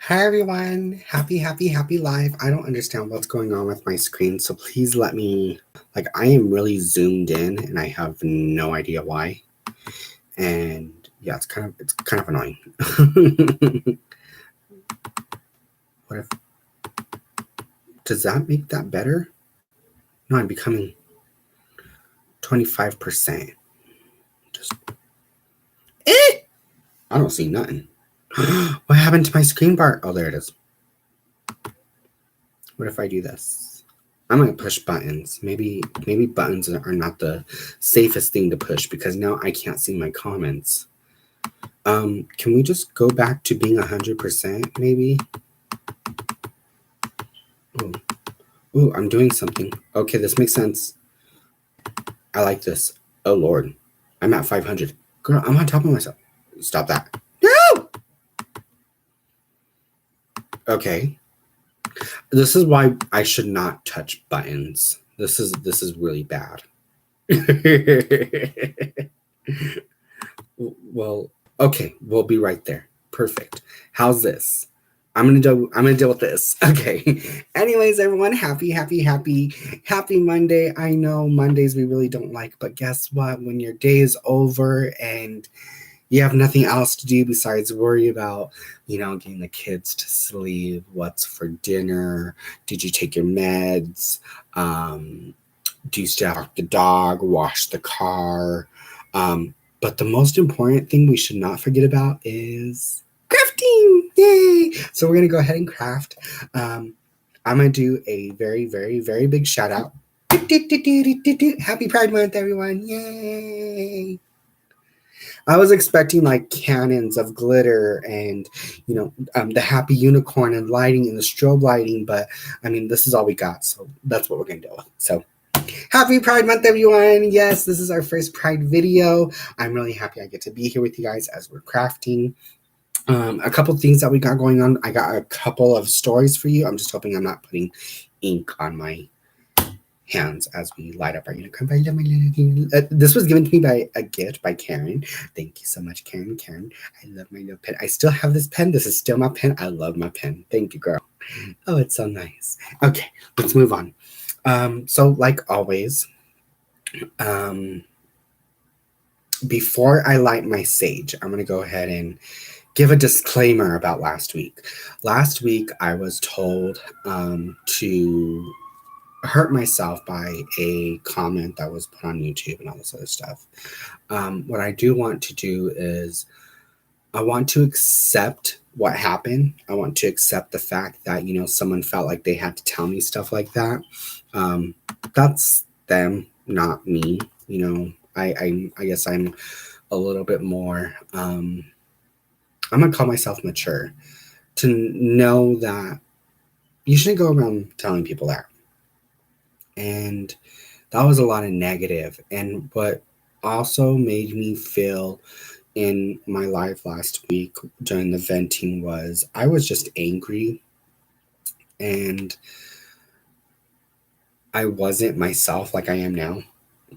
Hi everyone. Happy live. I don't understand what's going on with my screen, so please let me I am really zoomed in and I have no idea why. And yeah, it's kind of annoying. What if does that make that better? No, I'm becoming 25%. Just I don't see nothing. What happened to my screen bar? Oh, there it is. What if I do this? I'm gonna push buttons. Maybe buttons are not the safest thing to push because now I can't see my comments. Can we just go back to being 100%? Maybe. Ooh, I'm doing something. Okay, this makes sense. I like this. Oh Lord, I'm at 500. Girl, I'm on top of myself. Stop that. No. Okay. This is why I should not touch buttons. This is really bad. Well, okay, we'll be right there. Perfect. How's this? I'm gonna deal with this. Okay. Anyways, everyone, happy Monday. I know Mondays we really don't like, but guess what? When your day is over and you have nothing else to do besides worry about, getting the kids to sleep, what's for dinner, did you take your meds, do you still walk the dog, wash the car, but the most important thing we should not forget about is crafting. Yay! So we're going to go ahead and craft. I'm going to do a very, very, very big shout out. Happy Pride Month, everyone. Yay! I was expecting like cannons of glitter and, the happy unicorn and lighting and the strobe lighting, but I mean, this is all we got. So that's what we're going to do. So happy Pride Month, everyone. Yes, this is our first Pride video. I'm really happy I get to be here with you guys as we're crafting. A couple things that we got going on. I got a couple of stories for you. I'm just hoping I'm not putting ink on my hands as we light up our unicorn. This was given to me by a gift by Karen. Thank you so much, Karen. I love my little pen. I still have this pen. This is still my pen. I love my pen. Thank you, girl. Oh, it's so nice. Okay, let's move on. So like always, before I light my sage, I'm going to go ahead and give a disclaimer about last week. Last week, I was told to hurt myself by a comment that was put on YouTube and all this other stuff. What I do want to do is I want to accept what happened. I want to accept the fact that, someone felt like they had to tell me stuff like that. That's them, not me. I guess I'm a little bit more, I'm going to call myself mature to know that you shouldn't go around telling people that. And that was a lot of negative. And what also made me feel in my life last week during the venting was I was just angry and I wasn't myself like I am now,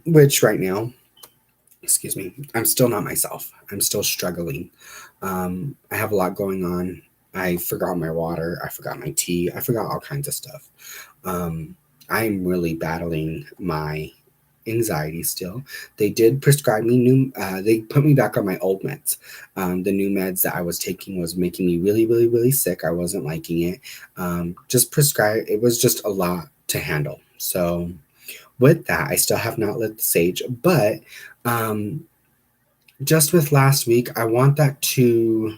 which right now, excuse me, I'm still not myself. I'm still struggling. I have a lot going on. I forgot my water. I forgot my tea. I forgot all kinds of stuff. I'm really battling my anxiety still. They did prescribe me they put me back on my old meds. The new meds that I was taking was making me really, really, really sick. I wasn't liking it. It was just a lot to handle. So with that, I still have not lit the sage, but just with last week, I want that to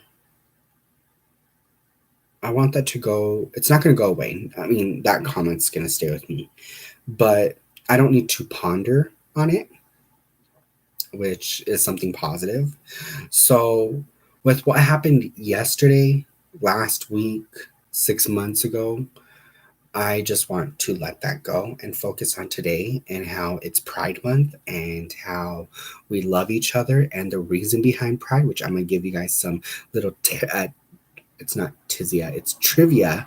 go. It's not going to go away. I mean, that comment's going to stay with me, but I don't need to ponder on it, which is something positive. So with what happened yesterday, last week, 6 months ago, I just want to let that go and focus on today and how it's Pride Month and how we love each other and the reason behind Pride, which I'm going to give you guys some little, it's not tizia, it's trivia,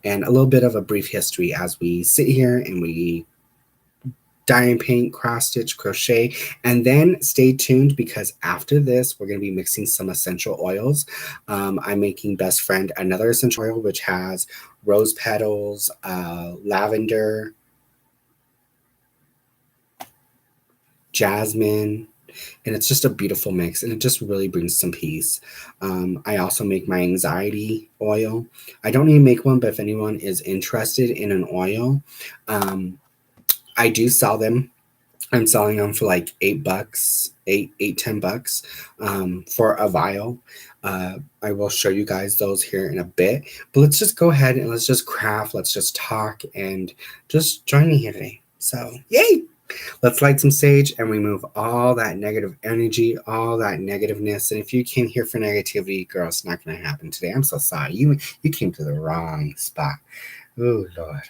and a little bit of a brief history as we sit here and we dye and paint, cross stitch, crochet, and then stay tuned because after this we're going to be mixing some essential oils. I'm making Best Friend another essential oil which has rose petals, lavender, jasmine, and it's just a beautiful mix and it just really brings some peace. I also make my anxiety oil. I don't even make one, but if anyone is interested in an oil, I do sell them. I'm selling them for like $8, $10 for a vial. I will show you guys those here in a bit, but let's just go ahead and let's just craft, let's just talk and just join me here today. So yay! Let's light some sage and remove all that negative energy, all that negativeness. And if you came here for negativity, girl, it's not going to happen today. I'm so sorry. You came to the wrong spot. Oh, Lord.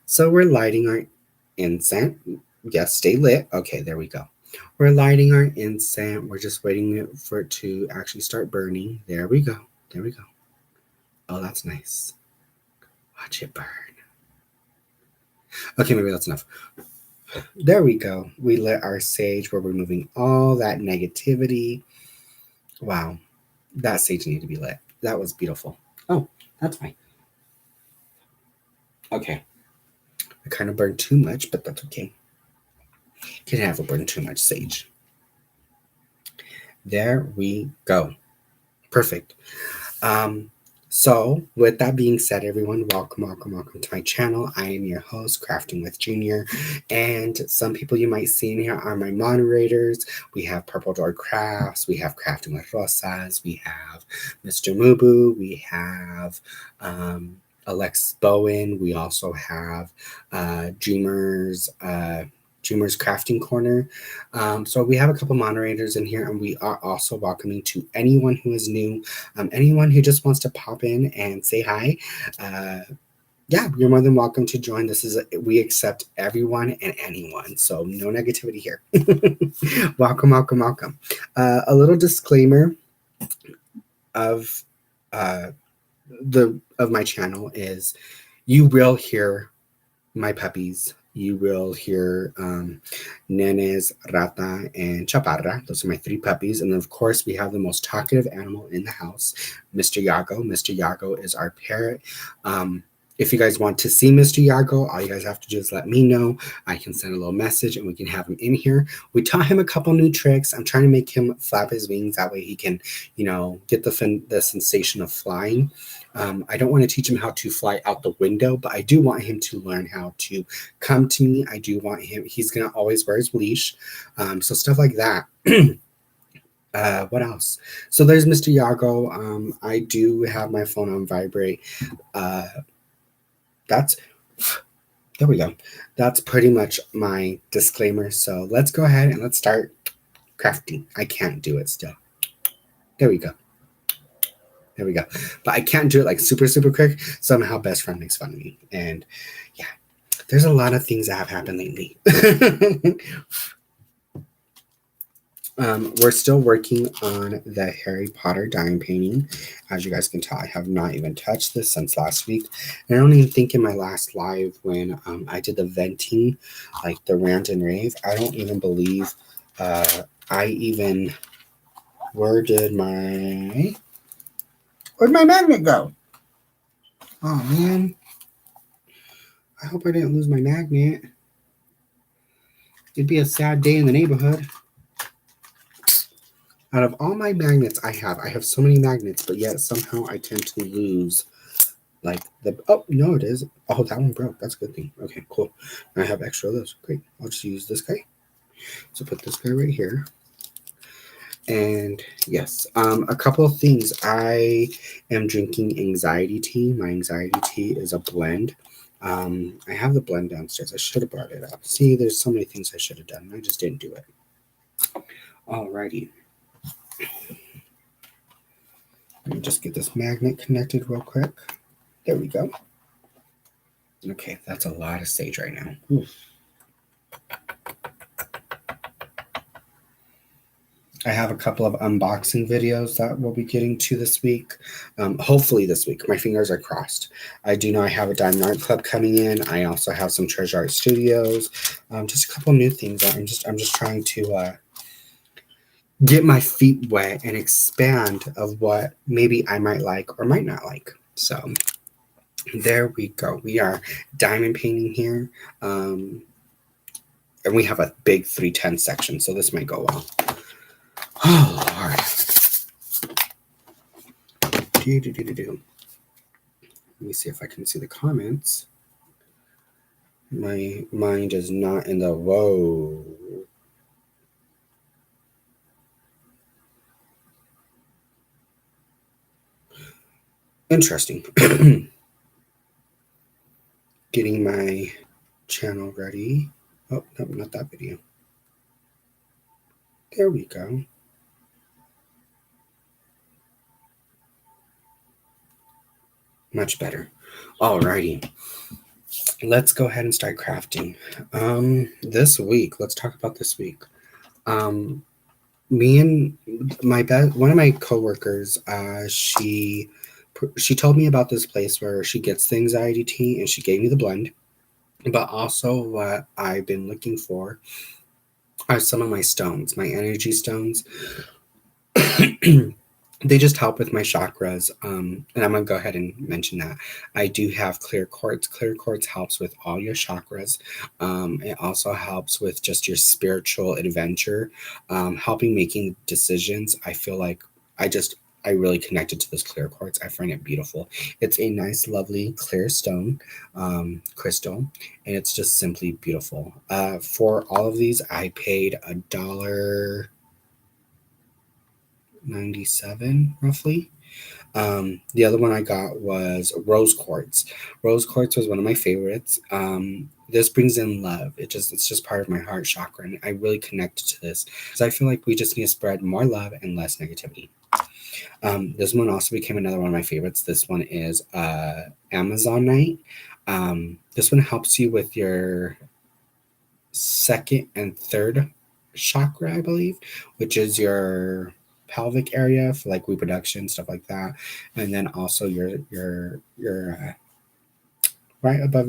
So we're lighting our incense. Yes, stay lit. Okay, there we go. We're lighting our incense. We're just waiting for it to actually start burning. There we go. There we go. Oh, that's nice. Watch it burn. Okay, maybe that's enough. There we go. We lit our sage. We're removing all that negativity. Wow, that sage needed to be lit. That was beautiful. Oh, that's fine. Okay. I kind of burned too much, but that's okay. Can never burn too much sage. There we go. Perfect. So with that being said, everyone, welcome to my channel. I am your host, Crafting with Junior, and some people you might see in here are my moderators. We have Purple Door Crafts, we have Crafting with Rosas, we have Mr. Mubu, we have Alex Bowen, we also have Dreamers Crafting Corner. So we have a couple moderators in here, and we are also welcoming to anyone who is new, anyone who just wants to pop in and say hi. Yeah, you're more than welcome to join. We accept everyone and anyone, so no negativity here. Welcome. A little disclaimer of my channel is you will hear my puppies. You will hear Nenes, Rata, and Chaparra. Those are my 3 puppies. And then, of course, we have the most talkative animal in the house, Mr. Yago. Mr. Yago is our parrot. If you guys want to see Mr. Yago, all you guys have to do is let me know. I can send a little message and we can have him in here. We taught him a couple new tricks. I'm trying to make him flap his wings. That way he can, get the sensation of flying. I don't want to teach him how to fly out the window, but I do want him to learn how to come to me. I do want he's going to always wear his leash. So stuff like that. What else? So there's Mr. Yago. I do have my phone on vibrate. There we go. That's pretty much my disclaimer. So let's go ahead and let's start crafting. I can't do it still. There we go. But I can't do it like super, super quick. Somehow Best Friend makes fun of me. And yeah, there's a lot of things that have happened lately. We're still working on the Harry Potter dime painting. As you guys can tell, I have not even touched this since last week. And I don't even think in my last live when I did the venting, like the rant and rave, I don't even believe where'd my magnet go? Oh man, I hope I didn't lose my magnet. It'd be a sad day in the neighborhood. Out of all my magnets I have so many magnets, but yet somehow I tend to lose oh, no, it is. Oh, that one broke. That's a good thing. Okay, cool. I have extra of those. Great. I'll just use this guy. So put this guy right here. And yes, a couple of things. I am drinking anxiety tea. My anxiety tea is a blend. I have the blend downstairs. I should have brought it up. See, there's so many things I should have done. I just didn't do it. Alrighty. Let me just get this magnet connected real quick. There we go. Okay, that's a lot of sage right now. Oof. I have a couple of unboxing videos that we'll be getting to this week. Hopefully this week. My fingers are crossed. I do know I have a Diamond Art Club coming in. I also have some Treasure Art Studios. Just a couple new things. I'm just trying to get my feet wet and expand of what maybe I might like or might not like. So there we go. We are diamond painting here. And we have a big 310 section, so this might go well. Oh, Lord. Let me see if I can see the comments. My mind is not in the whoa. Interesting. Getting my channel ready. Oh, no, not that video. There we go. Much better. Alrighty. Let's go ahead and start crafting. This week, let's talk about this week. Me and one of my coworkers, she told me about this place where she gets the anxiety tea, and she gave me the blend. But also, what I've been looking for are some of my stones, my energy stones. They just help with my chakras. And I'm going to go ahead and mention that. I do have clear quartz. Clear quartz helps with all your chakras. It also helps with just your spiritual adventure, helping making decisions. I feel like I really connected to this clear quartz. I find it beautiful. It's a nice, lovely, clear stone crystal, and it's just simply beautiful. For all of these, I paid $1.97 roughly. The other one I got was rose quartz. Rose quartz was one of my favorites. This brings in love. It's just part of my heart chakra, and I really connected to this because I feel like we just need to spread more love and less negativity. This one also became another one of my favorites. This one is Amazonite. This one helps you with your second and third chakra, I believe, which is your pelvic area for like reproduction, stuff like that, and then also your right above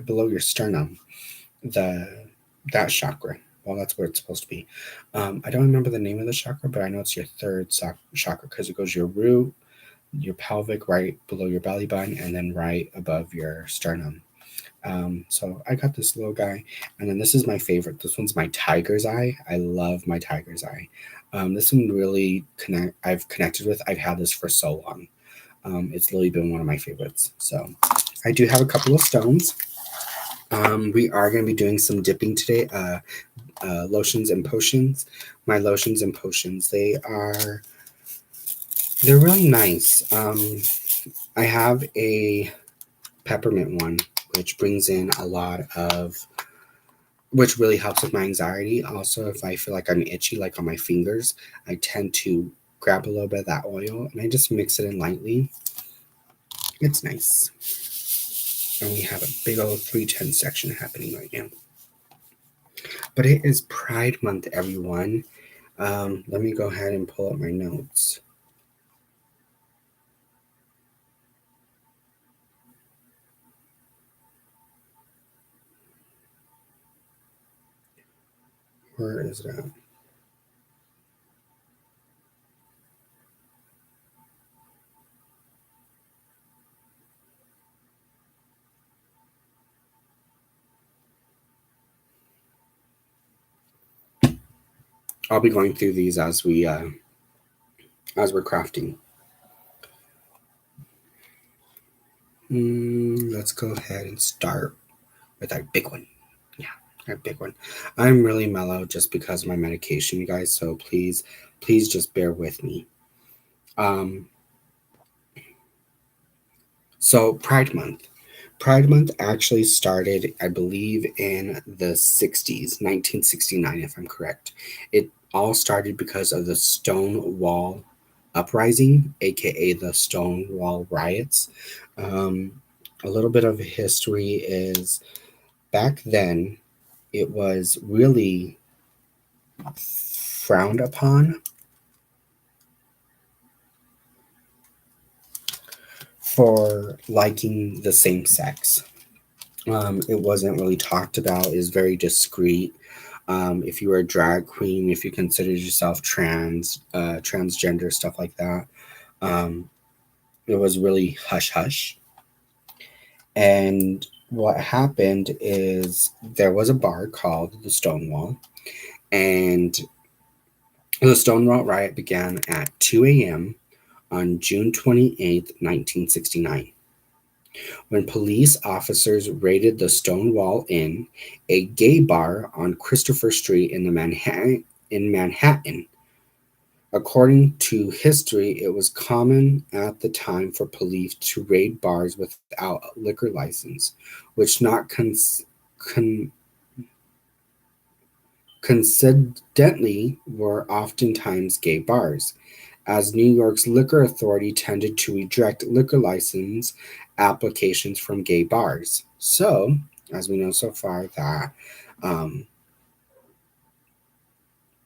below your sternum, that chakra. Well, that's where it's supposed to be. I don't remember the name of the chakra, but I know it's your third chakra because it goes your root, your pelvic, right below your belly button, and then right above your sternum. So I got this little guy, and then this is my favorite. This one's my tiger's eye. I love my tiger's eye. This one really I've connected with. I've had this for so long. It's really been one of my favorites. So I do have a couple of stones. We are going to be doing some dipping today. Lotions and potions. My lotions and potions. They're really nice. I have a peppermint one, which brings in a lot of, which really helps with my anxiety. Also, if I feel like I'm itchy, like on my fingers, I tend to grab a little bit of that oil and I just mix it in lightly. It's nice. And we have a big old 310 section happening right now. But it is Pride Month, everyone. Let me go ahead and pull up my notes. Where is that? I'll be going through these as we're crafting. Let's go ahead and start with our big one. Yeah, our big one. I'm really mellow just because of my medication, you guys. So please just bear with me. So Pride Month. Pride Month actually started, I believe, in the 60s, 1969, if I'm correct. It all started because of the Stonewall Uprising, aka the Stonewall Riots. A little bit of history is back then, it was really frowned upon for liking the same sex. It wasn't really talked about. Is very discreet. If you were a drag queen, if you considered yourself transgender, stuff like that, um, it was really hush hush. And what happened is there was a bar called the Stonewall, and the Stonewall riot began at 2 a.m. on June 28th, 1969, when police officers raided the Stonewall Inn, a gay bar on Christopher Street in Manhattan. According to history, it was common at the time for police to raid bars without a liquor license, which not con- coincidentally were oftentimes gay bars, as New York's liquor authority tended to reject liquor license applications from gay bars. So, as we know so far, that um,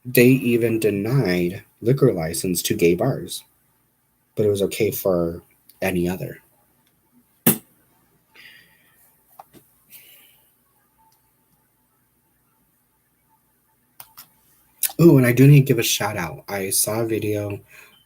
they even denied liquor license to gay bars, but it was okay for any other. Oh, and I do need to give a shout out. I saw a video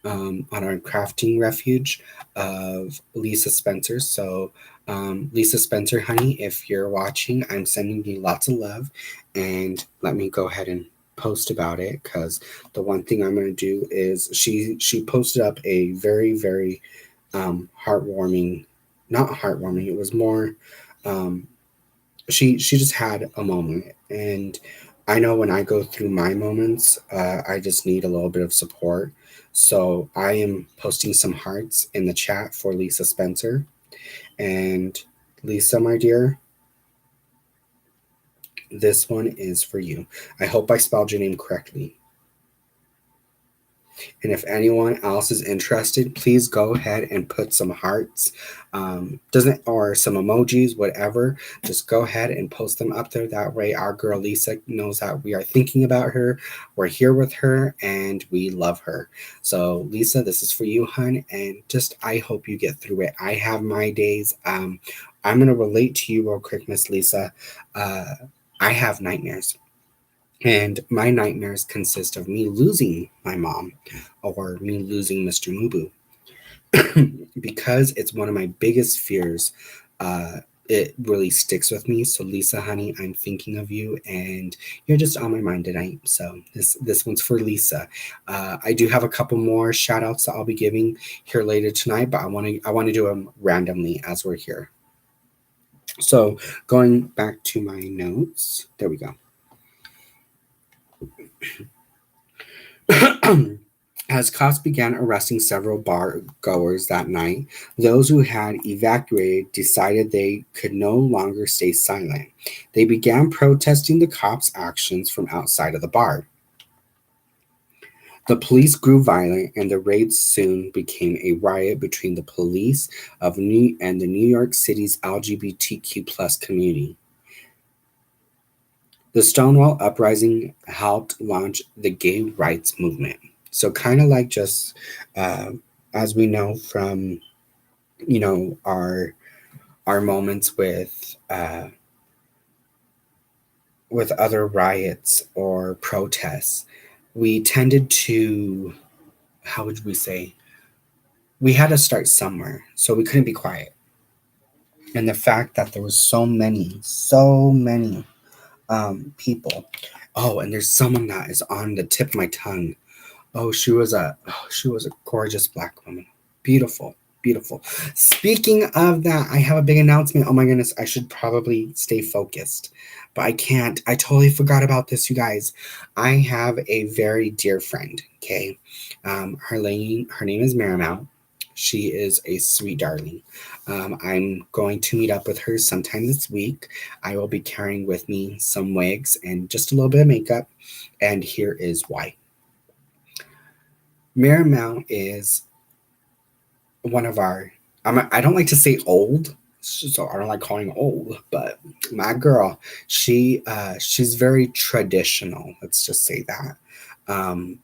on our crafting refuge of Lisa Spencer. So, Lisa Spencer, honey, if you're watching, I'm sending you lots of love. And let me go ahead and post about it, because the one thing I'm going to do is she posted up a very heartwarming, not heartwarming. It was more um, she just had a moment, and I know when I go through my moments, I just need a little bit of support. So I am posting some hearts in the chat for Lisa Spencer. And Lisa, my dear, this one is for you. I hope I spelled your name correctly. And if anyone else is interested, please go ahead and put some hearts, doesn't or some emojis, whatever. Just go ahead and post them up there. That way, our girl Lisa knows that we are thinking about her. We're here with her, and we love her. So, Lisa, this is for you, hun. And just I hope you get through it. I have my days. I'm gonna relate to you real quick, Miss Lisa. Uh, I have nightmares. And my nightmares consist of me losing my mom or me losing Mr. Mubu. Because it's one of my biggest fears. It really sticks with me. So Lisa, honey, I'm thinking of you, and you're just on my mind tonight. So this one's for Lisa. I do have a couple more shout outs that I'll be giving here later tonight, but I want to do them randomly as we're here. So going back to my notes, there we go. As cops began arresting several bar goers that night, those who had evacuated decided they could no longer stay silent. They began protesting the cops' actions from outside of the bar. The police grew violent, and the raid soon became a riot between the police of and the New York City's LGBTQ plus community. The Stonewall Uprising helped launch the gay rights movement. So, kind of like just uh, as we know from our moments with other riots or protests, we tended to, how would we say, we had to start somewhere, so we couldn't be quiet. And the fact that there was so many people. Oh, and there's someone that is on the tip of my tongue. She was a gorgeous black woman. Beautiful, beautiful. Speaking of that, I have a big announcement. Oh my goodness, I should probably stay focused, but I can't. I totally forgot about this, you guys. I have a very dear friend. Okay, her name is Marymount. She is a sweet darling. I'm going to meet up with her sometime this week. I will be carrying with me some wigs and just a little bit of makeup, and here is why. Marymount is one of our, I don't like to say old, so I don't like calling old, but my girl, she's very traditional. Let's just say that. Um,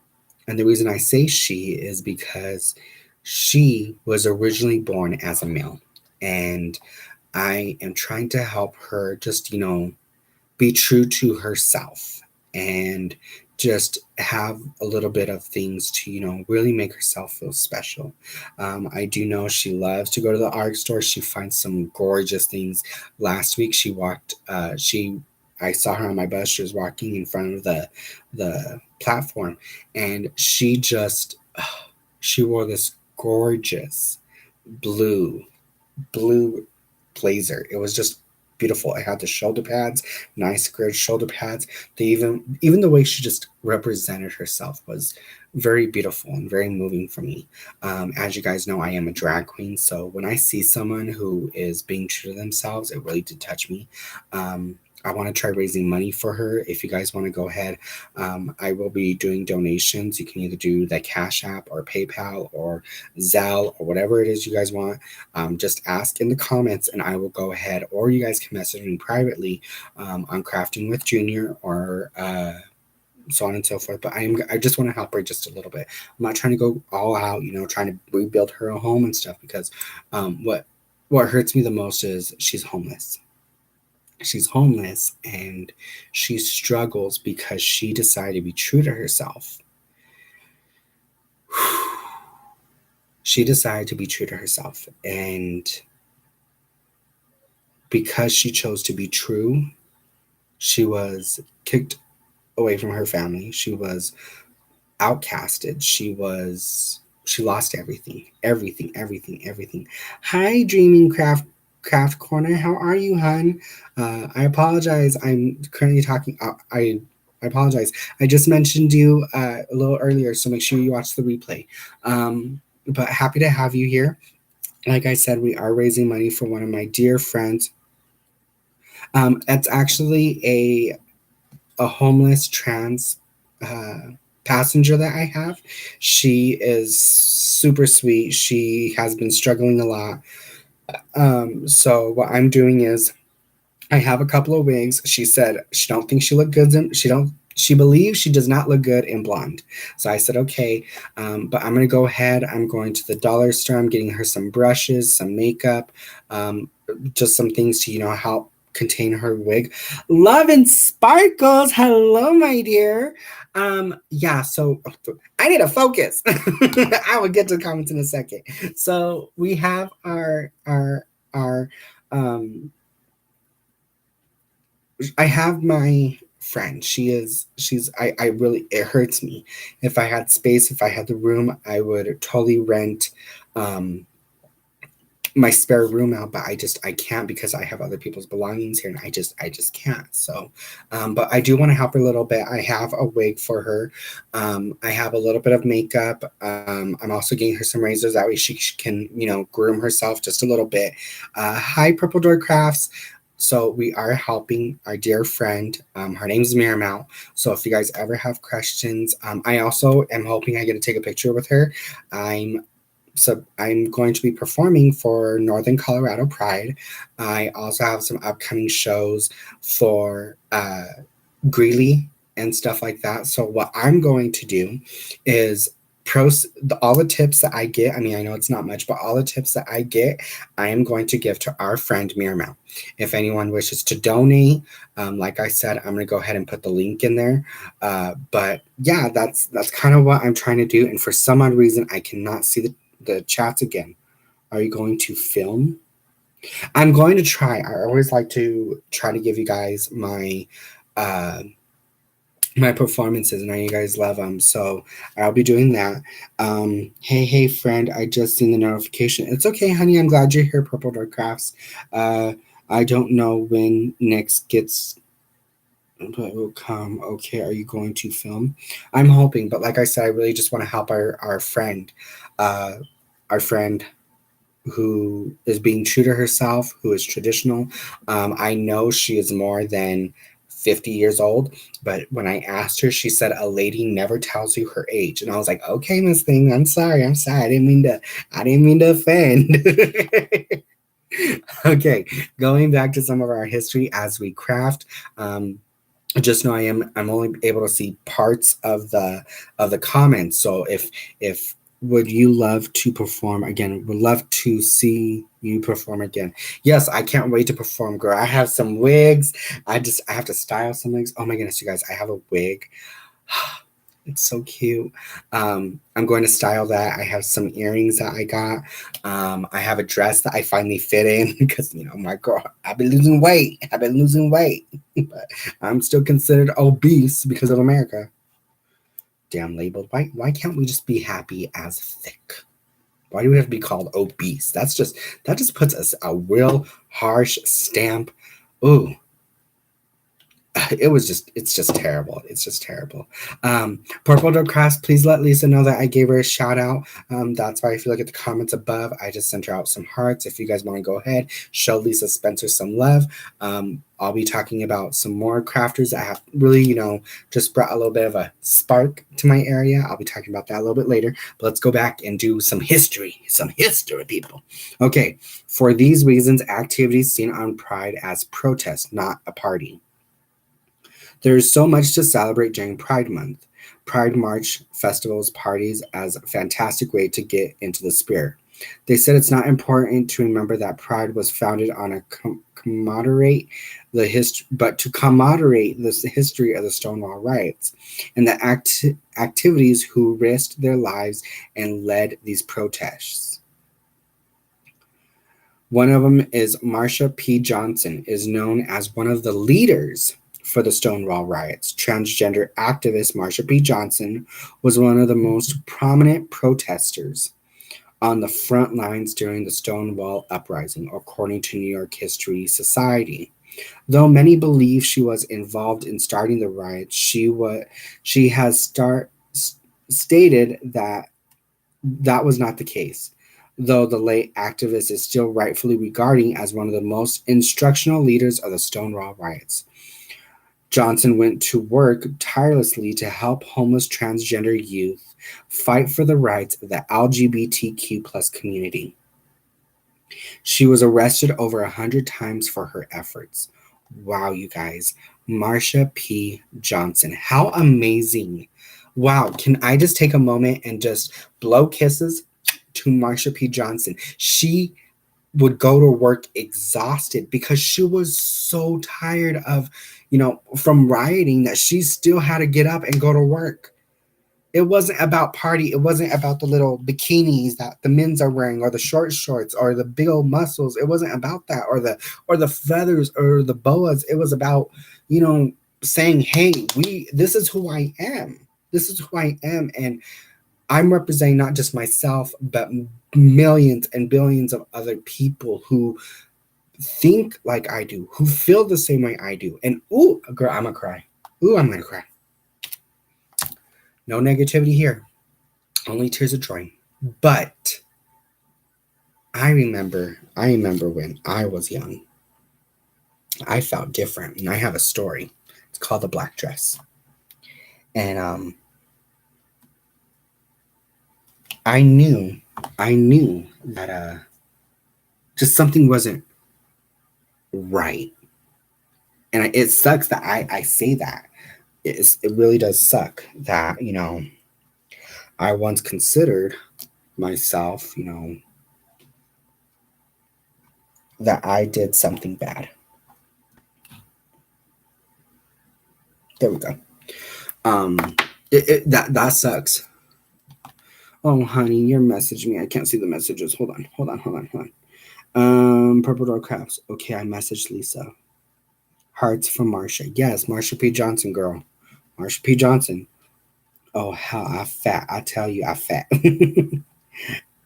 and the reason I say she is because she was originally born as a male. And I am trying to help her just, be true to herself and just have a little bit of things to, really make herself feel special. I do know she loves to go to the art store. She finds some gorgeous things. Last week she walked, I saw her on my bus. She was walking in front of the platform, and she just, she wore this gorgeous blue blue blazer. It was just beautiful. It had the shoulder pads, nice squared shoulder pads. They even the way she just represented herself was very beautiful and very moving for me. As you guys know, I am a drag queen, so when I see someone who is being true to themselves, it really did touch me. I want to try raising money for her. If you guys want to go ahead, I will be doing donations. You can either do the Cash App or PayPal or Zelle or whatever it is you guys want. Just ask in the comments and I will go ahead, or you guys can message me privately on Crafting with Junior or so on and so forth. But I just want to help her just a little bit. I'm not trying to go all out, trying to rebuild her a home and stuff, because what hurts me the most is she's homeless. She's homeless and she struggles because she decided to be true to herself. She decided to be true to herself, and because she chose to be true, she was kicked away from her family. She was outcasted. She lost everything, everything, everything, everything. Hi, Dreaming Craft Corner. How are you, hun? I apologize. I'm currently talking. I apologize. I just mentioned you a little earlier, so make sure you watch the replay. But happy to have you here. Like I said, we are raising money for one of my dear friends. It's actually a homeless trans passenger that I have. She is super sweet. She has been struggling a lot. So what I'm doing is I have a couple of wigs. She said she don't think she look good. She believes she does not look good in blonde. So I said, okay, but I'm going to go ahead. I'm going to the dollar store. I'm getting her some brushes, some makeup, just some things to, help contain her wig. Love and sparkles. Hello, my dear. Yeah, so I need to focus. I will get to the comments in a second. So we have our I have my friend. I really, it hurts me. If I had space, if I had the room, I would totally rent um my spare room out, but I can't because I have other people's belongings here and I just can't. So but I do want to help her a little bit. I have a wig for her. I have a little bit of makeup. I'm also getting her some razors, that way she can, groom herself just a little bit. Hi, Purple Door Crafts. So we are helping our dear friend. Her name's Miramount. So if you guys ever have questions, I also am hoping I get to take a picture with her. I'm going to be performing for Northern Colorado Pride. I also have some upcoming shows for Greeley and stuff like that. So what I'm going to do is all the tips that I get. I mean, I know it's not much, but all the tips that I get, I am going to give to our friend Miramount. If anyone wishes to donate, like I said, I'm going to go ahead and put the link in there. But yeah, that's kind of what I'm trying to do. And for some odd reason, I cannot see the chats again. Are you going to film? I'm going to try. I always like to try to give you guys uh my performances, and I know you guys love them, so I'll be doing that. Hey friend, I just seen the notification. It's okay, honey. I'm glad you're here, Purple Door Crafts. I don't know when next gets, but it will come. Okay, are you going to film? I'm hoping, but like I said, I really just want to help our friend, uh, our friend who is being true to herself, who is traditional. I know she is more than 50 years old, but when I asked her, she said a lady never tells you her age. And I was like, okay, Miss Thing, I'm sorry. I didn't mean to offend. Okay, going back to some of our history as we craft. just know I'm only able to see parts of the comments. So if would you love to perform again? Would love to see you perform again. Yes, I can't wait to perform, girl. I have some wigs. I have to style some wigs. Oh my goodness, you guys, I have a wig. It's so cute. I'm going to style that. I have some earrings that I got. I have a dress that I finally fit in because my girl, I've been losing weight. I've been losing weight, but I'm still considered obese because of America. Damn labeled. Why can't we just be happy as thick? Why do we have to be called obese? That just puts us a real harsh stamp. Ooh, it's just terrible. It's just terrible. Purple Door Crafts, please let Lisa know that I gave her a shout out. That's why if you look at the comments above, I just sent her out some hearts. If you guys want to go ahead, show Lisa Spencer some love. I'll be talking about some more crafters that have really, just brought a little bit of a spark to my area. I'll be talking about that a little bit later. But let's go back and do some history, people. Okay, for these reasons, activities seen on Pride as protest, not a party. There is so much to celebrate during Pride Month. Pride March, festivals, parties as a fantastic way to get into the spirit. They said it's not important to remember that Pride was founded on a commemorate the history, but to commemorate the history of the Stonewall riots and the activities who risked their lives and led these protests. One of them is Marsha P. Johnson, is known as one of the leaders for the Stonewall riots. Transgender activist Marsha P. Johnson was one of the most prominent protesters on the front lines during the Stonewall uprising, according to New York History Society. Though many believe she was involved in starting the riots, she has stated that that was not the case, though the late activist is still rightfully regarded as one of the most instructional leaders of the Stonewall riots. Johnson went to work tirelessly to help homeless transgender youth fight for the rights of the LGBTQ plus community. She was arrested over 100 times for her efforts. Wow, you guys. Marsha P. Johnson. How amazing. Wow. Can I just take a moment and just blow kisses to Marsha P. Johnson? She would go to work exhausted because she was so tired of, from rioting that she still had to get up and go to work. It wasn't about party. It wasn't about the little bikinis that the men's are wearing or the short shorts or the big old muscles. It wasn't about that or the feathers or the boas. It was about, saying, hey, this is who I am. This is who I am. And I'm representing not just myself, but millions and billions of other people who think like I do, who feel the same way I do. And ooh, girl, I'm gonna cry. Ooh, I'm gonna cry. No negativity here, only tears of joy. But I remember when I was young, I felt different, and I have a story. It's called The Black Dress, and I knew that just something wasn't right. And it sucks that I say that. It really does suck that, I once considered myself, that I did something bad. There we go. That sucks. Oh, honey, you're messaging me. I can't see the messages. Hold on. Purple Door Crafts. Okay, I messaged Lisa. Hearts from Marsha. Yes, Marsha P. Johnson, girl. Marsha P. Johnson. Oh, hell, I fat. I tell you, I fat.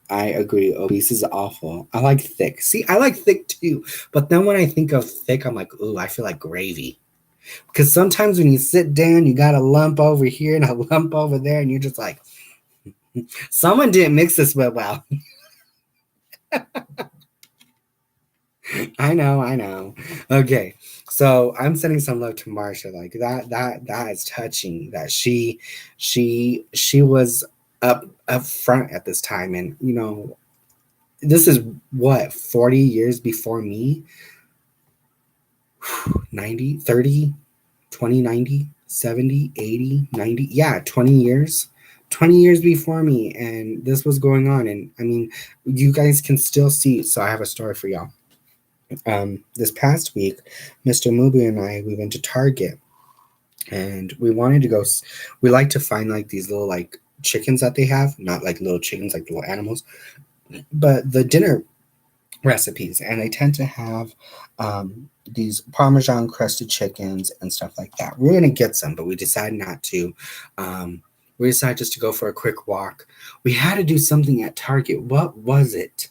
I agree. Obese is awful. I like thick. See, I like thick too. But then when I think of thick, I'm like, ooh, I feel like gravy. Because sometimes when you sit down, you got a lump over here and a lump over there, and you're just like, someone didn't mix this well. I know. Okay, so I'm sending some love to Marsha. Like that is touching. That she was up front at this time, and this is what 40 years before me. 90, 30. 20, 90, 70, 80, 90. Yeah, 20 years. 20 years before me, and this was going on. And I mean, you guys can still see. So I have a story for y'all. This past week, Mr. Mubu and I, we went to Target, and we wanted to go. We like to find like these little like chickens that they have, not like little chickens, like little animals, but the dinner recipes, and they tend to have these Parmesan crusted chickens and stuff like that. We're gonna get some, but we decided not to. We decided just to go for a quick walk. We had to do something at Target. What was it?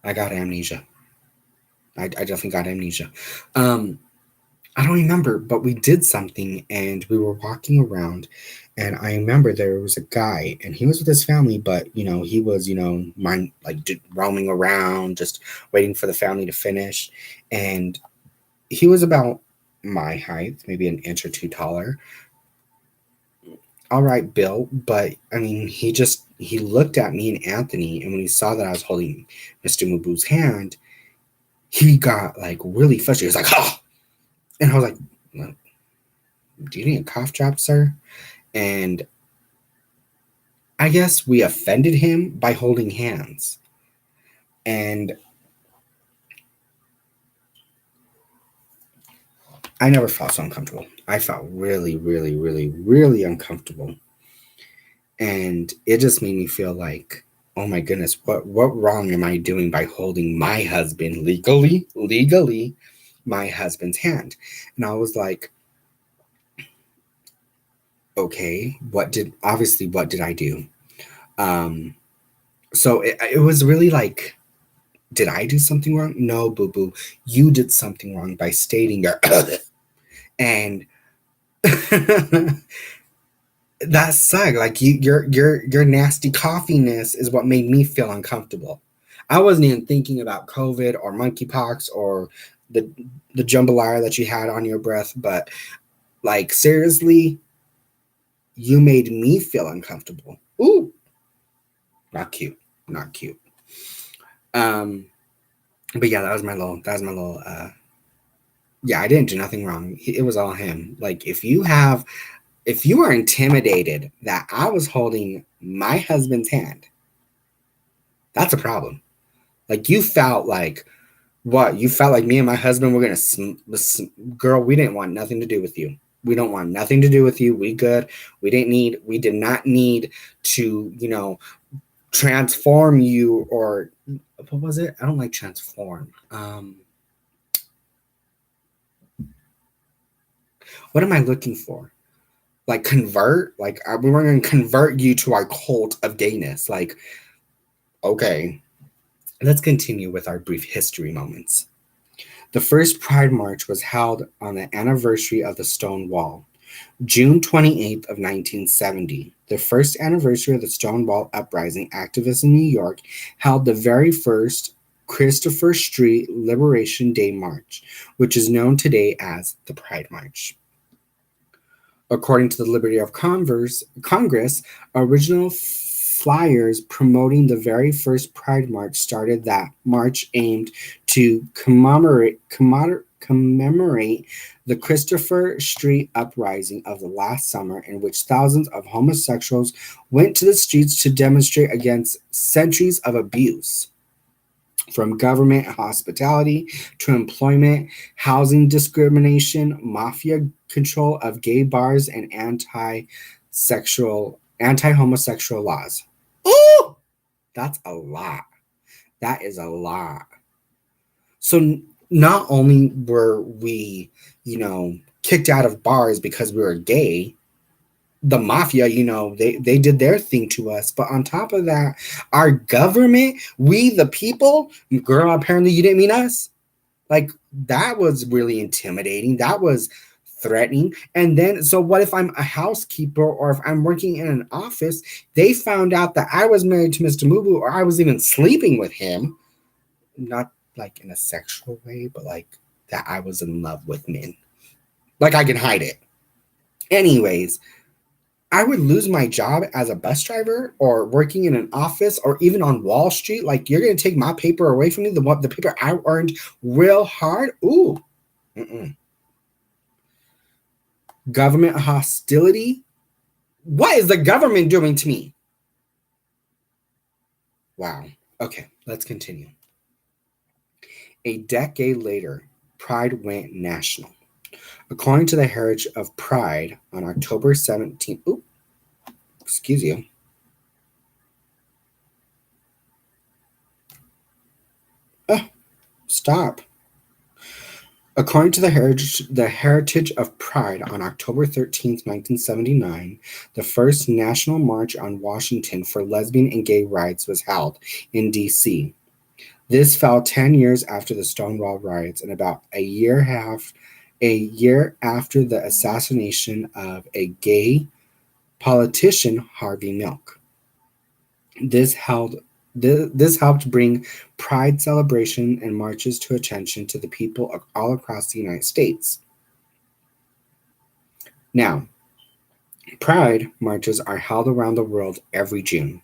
I got amnesia. I definitely got amnesia. Um, I don't remember, but we did something and we were walking around, and I remember there was a guy and he was with his family, but he was, mind like roaming around, just waiting for the family to finish. And he was about my height, maybe an inch or two taller. All right, Bill, but I mean, he looked at me and Anthony, and when he saw that I was holding Mr. Mubu's hand, he got like really frustrated. He was like, "Oh," and I was like, well, "Do you need a cough drop, sir?" And I guess we offended him by holding hands. And I never felt so uncomfortable. I felt really, really, really, really uncomfortable. And it just made me feel like, oh my goodness, what wrong am I doing by holding my husband legally, my husband's hand? And I was like, okay, what did I do? Um, so it was really like, did I do something wrong? No, boo boo, you did something wrong by stating your and that sucked. Like your nasty coughiness is what made me feel uncomfortable. I wasn't even thinking about COVID or monkeypox or the the jambalaya that you had on your breath, but like seriously, you made me feel uncomfortable. Ooh, not cute, not cute. Um, but yeah, that was my little. Yeah, I didn't do nothing wrong. It was all him. Like if you are intimidated that I was holding my husband's hand, that's a problem. Like you felt like what? You felt like me and my husband were girl, we didn't want nothing to do with you. We don't want nothing to do with you. We good. We did not need to, transform you or what was it? I don't like transform. What am I looking for? Like convert? Like we were going to convert you to our cult of gayness. Like, okay, let's continue with our brief history moments. The first Pride March was held on the anniversary of the Stone Wall, June 28th of 1970. The first anniversary of the Stonewall Uprising, activists in New York held the very first Christopher Street Liberation Day March, which is known today as the Pride March. According to the Liberty of Congress, original flyers promoting the very first Pride March started that march aimed to commemorate the Christopher Street uprising of the last summer, in which thousands of homosexuals went to the streets to demonstrate against centuries of abuse, from government hospitality to employment, housing discrimination, mafia control of gay bars, and anti-homosexual laws. Ooh, that's a lot. That is a lot. So not only were we, kicked out of bars because we were gay, the mafia, they did their thing to us. But on top of that, our government, we the people, girl, apparently you didn't mean us. Like that was really intimidating. That was threatening. And then, so what if I'm a housekeeper or if I'm working in an office, they found out that I was married to Mr. Mubu or I was even sleeping with him, not like in a sexual way, but like that I was in love with men. Like I can hide it. Anyways, I would lose my job as a bus driver or working in an office or even on Wall Street. Like you're going to take my paper away from me, the paper I earned real hard. Ooh, Mm-mm. Government hostility? What is the government doing to me? Wow. Okay, let's continue. A decade later, Pride went national. According to the Heritage of Pride on October 17th, excuse you. Stop. According to the Heritage of Pride on October 13th, 1979, the first national march on Washington for lesbian and gay rights was held in D.C. This fell 10 years after the Stonewall riots and about a year after the assassination of a gay politician, Harvey Milk. This held this helped bring pride celebration and marches to attention to the people all across the United States. Now, pride marches are held around the world every June.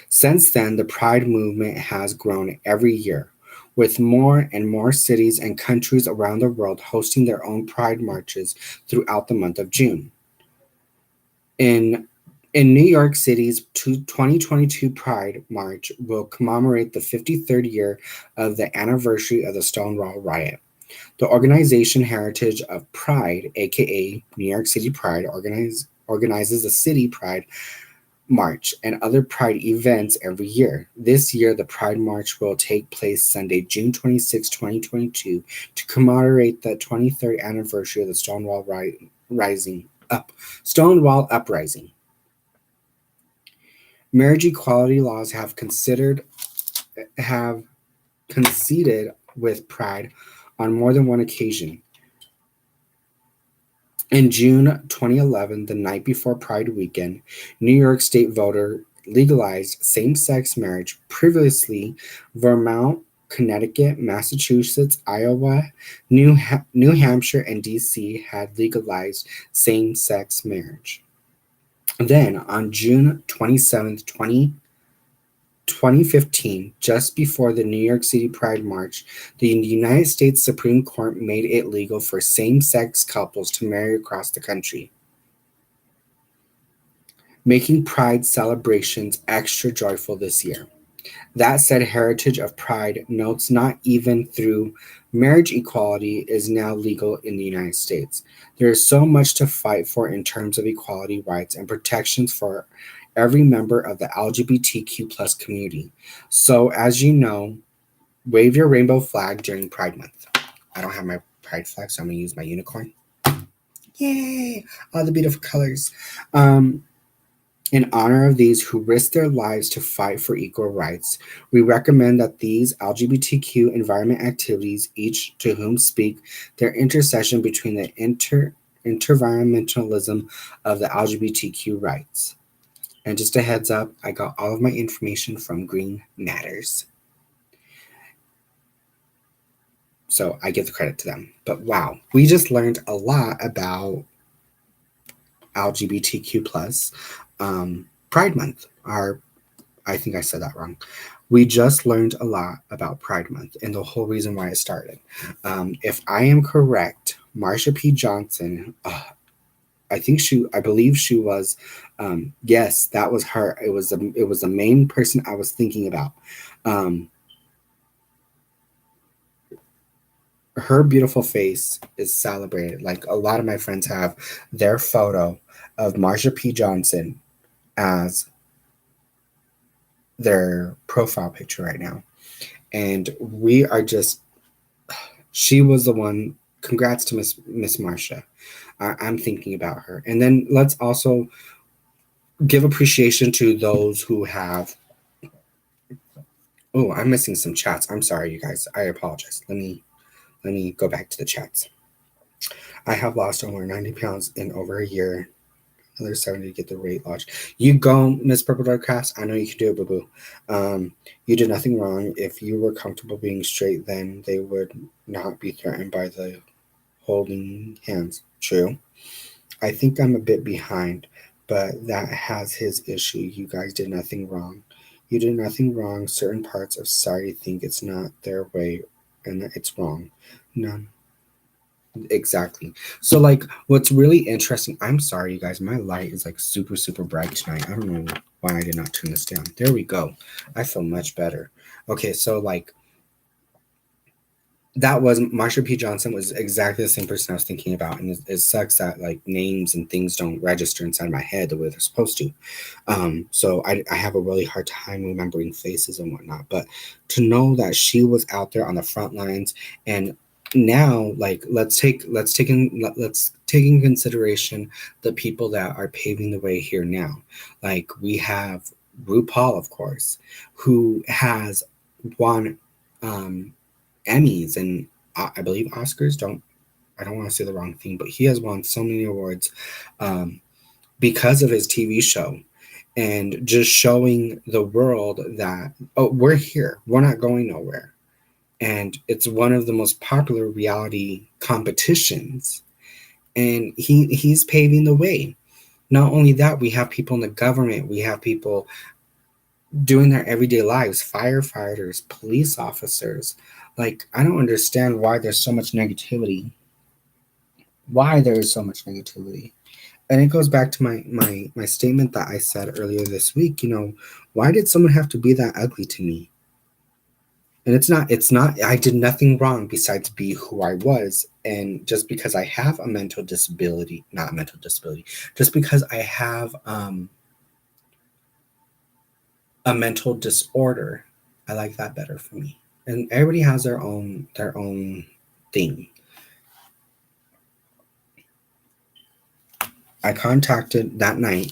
Since then, the pride movement has grown every year, with more and more cities and countries around the world hosting their own pride marches throughout the month of June. In in New York City's 2022 Pride March will commemorate the 53rd year of the anniversary of the Stonewall Riot. The organization Heritage of Pride, aka New York City Pride, organizes the City Pride March and other Pride events every year. This year, the Pride March will take place Sunday, June 26, 2022, to commemorate the 23rd anniversary of the Stonewall Uprising. Marriage equality laws have conceded with Pride on more than one occasion. In June 2011, the night before Pride weekend, New York State voter legalized same-sex marriage. Previously, Vermont, Connecticut, Massachusetts, Iowa, New Hampshire, and DC had legalized same-sex marriage. Then, on June 27th, 2015, just before the New York City Pride March, the United States Supreme Court made it legal for same sex couples to marry across the country, making Pride celebrations extra joyful this year. That said, Heritage of Pride notes not even through marriage equality is now legal in the United States. There is so much to fight for in terms of equality rights and protections for every member of the LGBTQ plus community. So, as you know, wave your rainbow flag during Pride Month. I don't have my Pride flag, so I'm going to use my unicorn. Yay! All the beautiful colors. In honor of these who risk their lives to fight for equal rights, we recommend that these LGBTQ environment activities, each to whom speak their intersection between the environmentalism of the LGBTQ rights. And just a heads up, I got all of my information from Green Matters. So I give the credit to them. But wow, we just learned a lot about LGBTQ plus Pride Month. I think I said that wrong. We just learned a lot about Pride Month and the whole reason why it started. If I am correct, Marsha P. Johnson, I believe she was, yes, that was her. It was the main person I was thinking about. Her beautiful face is celebrated. Like a lot of my friends have their photo of Marsha P. Johnson as their profile picture right now. And we are just, she was the one. Congrats to Miss Marsha. I'm thinking about her. And then let's also give appreciation to those who have. Oh, I'm missing some chats. I'm sorry, you guys. I apologize. Let me go back to the chats. I have lost over 90 pounds in over a year. Another 70 to get the weight loss. You go, Miss Purple Dark Cast. I know you can do it, boo boo. You did nothing wrong. If you were comfortable being straight, then they would not be threatened by the holding hands. True. I think I'm a bit behind, but that has his issue. You guys did nothing wrong. You did nothing wrong. Certain parts of society think it's not their way and it's wrong. None. Exactly. So like what's really interesting, I'm sorry you guys, my light is like super super bright tonight. I don't know why I did not turn this down. There we go. I feel much better. Okay, so like that was Marsha P. Johnson was exactly the same person I was thinking about, and it sucks that like names and things don't register inside my head the way they're supposed to. So I have a really hard time remembering faces and whatnot. But to know that she was out there on the front lines, and now like let's take in consideration the people that are paving the way here now. Like we have RuPaul, of course, who has won um, Emmys and I believe Oscars. I don't want to say the wrong thing, but he has won so many awards um, because of his TV show and just showing the world that oh, we're here, we're not going nowhere, and it's one of the most popular reality competitions, and he's paving the way. Not only that, we have people in the government, we have people doing their everyday lives, firefighters, police officers. Like I don't understand why there's so much negativity. Why there is so much negativity. And it goes back to my statement that I said earlier this week. Why did someone have to be that ugly to me? And it's not I did nothing wrong besides be who I was. And just because I have a mental disability, not a mental disability, just because I have a mental disorder, I like that better for me. And everybody has their own thing.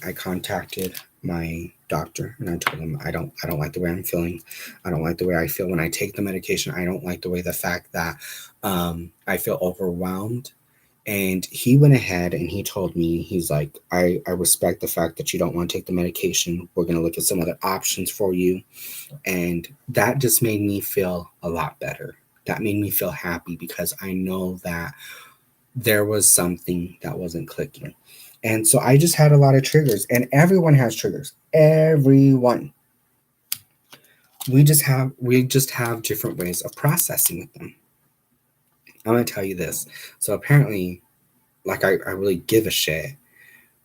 I contacted my doctor and I told him I don't like the way I'm feeling. I don't like the way I feel when I take the medication. I don't like the fact that I feel overwhelmed. And he went ahead and he told me, he's like, I respect the fact that you don't want to take the medication. We're going to look at some other options for you. And that just made me feel a lot better. That made me feel happy because I know that there was something that wasn't clicking. And so I just had a lot of triggers, and everyone has triggers. Everyone. We just have different ways of processing with them. I'm gonna tell you this. So apparently, like I really give a shit.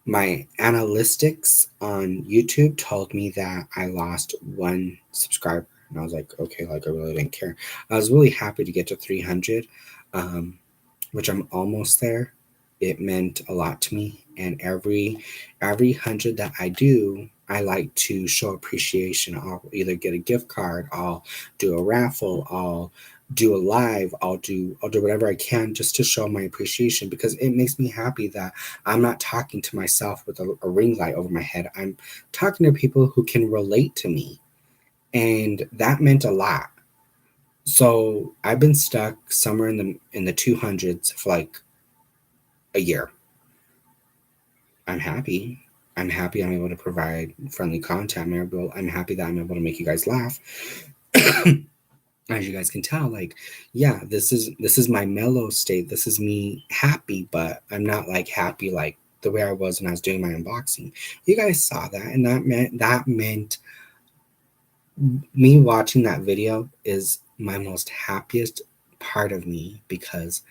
My analytics on YouTube told me that I lost one subscriber. And I was like, okay, like I really didn't care. I was really happy to get to 300. Um, which I'm almost there. It meant a lot to me, and every 100 that I do, I like to show appreciation. I'll either get a gift card, I'll do a raffle, I'll do a live, I'll do whatever I can just to show my appreciation because it makes me happy that I'm not talking to myself with a ring light over my head. I'm talking to people who can relate to me, and that meant a lot. So I've been stuck somewhere in the 200s for like a year. I'm happy. I'm happy I'm able to provide friendly content. I'm happy that I'm able to make you guys laugh. As you guys can tell, like, yeah, this is my mellow state. This is me happy, but I'm not like happy like the way I was when I was doing my unboxing. You guys saw that, and that meant me watching that video is my most happiest part of me because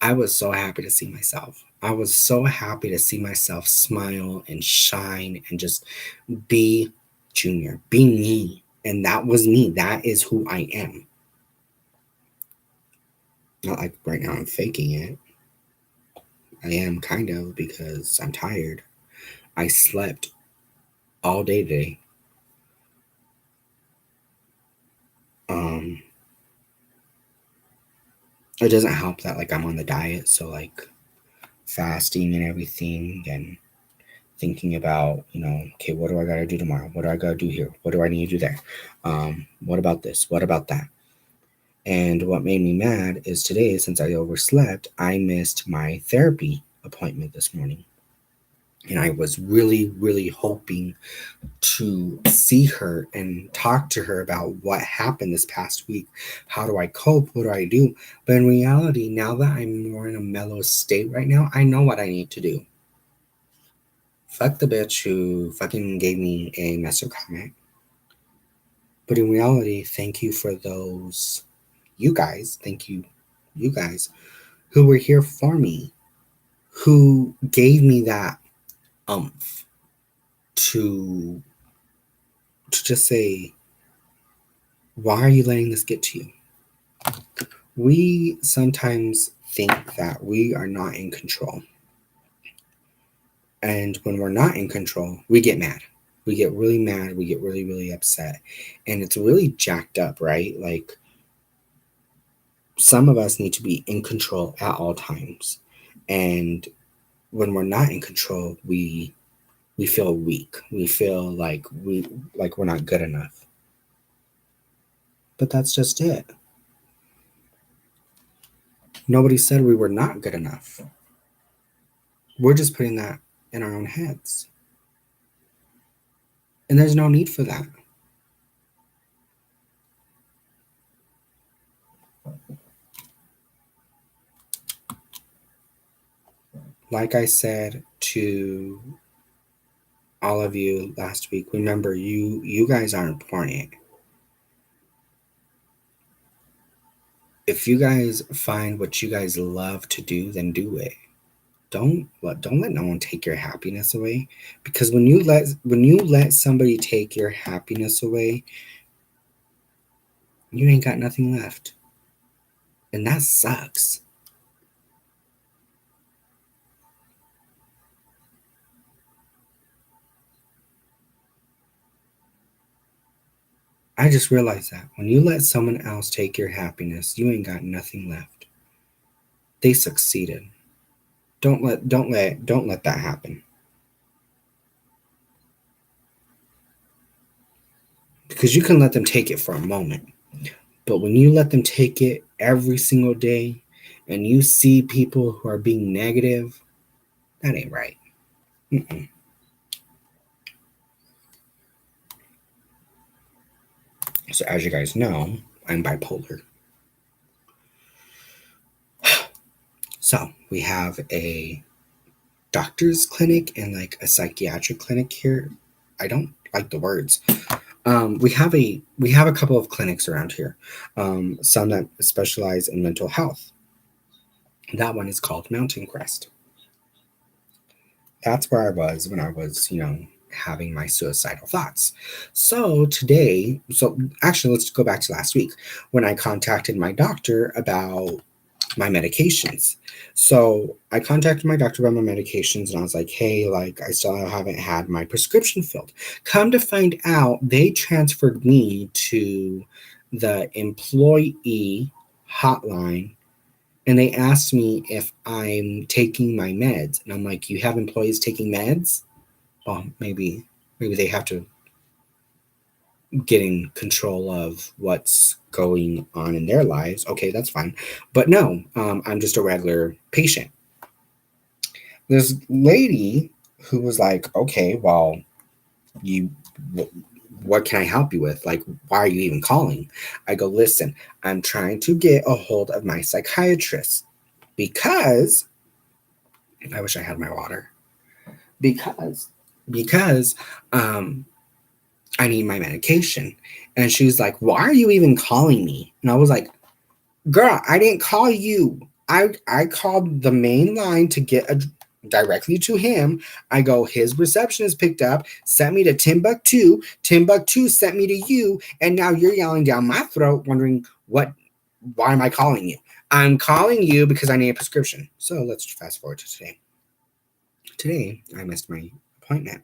I was so happy to see myself. I was so happy to see myself smile and shine and just be Junior, be me. And that was me. That is who I am. Not like right now I'm faking it. I am kind of because I'm tired. I slept all day today. Um, it doesn't help that like I'm on the diet, so like fasting and everything and thinking about, okay, what do I got to do tomorrow? What do I got to do here? What do I need to do there? What about this? What about that? And what made me mad is today, since I overslept, I missed my therapy appointment this morning. And I was really, really hoping to see her and talk to her about what happened this past week. How do I cope? What do I do? But in reality, now that I'm more in a mellow state right now, I know what I need to do. Fuck the bitch who fucking gave me a message comment. But in reality, thank you for those, you guys, thank you, you guys, who were here for me, who gave me that umph to just say, why are you letting this get to you? We sometimes think that we are not in control. And when we're not in control, we get mad. We get really mad. We get really, really upset. And it's really jacked up, right? Like, some of us need to be in control at all times. And when we're not in control, we feel weak. We feel like we're not good enough. But that's just it. Nobody said we were not good enough. We're just putting that in our own heads. And there's no need for that. Like I said to all of you last week, remember, you guys are important. If you guys find what you guys love to do, then do it. Don't let no one take your happiness away, because when you let somebody take your happiness away, you ain't got nothing left. And that sucks. I just realized that when you let someone else take your happiness, you ain't got nothing left. They succeeded. Don't let that happen. Because you can let them take it for a moment. But when you let them take it every single day and you see people who are being negative, that ain't right. Mm-mm. So as you guys know, I'm bipolar. So we have a doctor's clinic and like a psychiatric clinic here. I don't like the words. We have a couple of clinics around here. Some that specialize in mental health. That one is called Mountain Crest. That's where I was when I was, having my suicidal thoughts. So actually, let's go back to last week when I contacted my doctor about my medications. So I contacted my doctor about my medications and I was like, hey, like, I still haven't had my prescription filled. Come to find out, they transferred me to the employee hotline and they asked me if I'm taking my meds. And I'm like, you have employees taking meds? Well, maybe they have to get in control of what's going on in their lives. Okay, that's fine. But no, I'm just a regular patient. This lady who was like, okay, well, what can I help you with? Like, why are you even calling? I go, listen, I'm trying to get a hold of my psychiatrist because I wish I had my water. Because I need my medication. And she's like, why are you even calling me? And I was like, girl, I didn't call you. I called the main line to get directly to him. I go, his receptionist picked up, sent me to Timbuktu. Timbuktu sent me to you. And now you're yelling down my throat, wondering why am I calling you? I'm calling you because I need a prescription. So let's fast forward to today. Today, I missed my appointment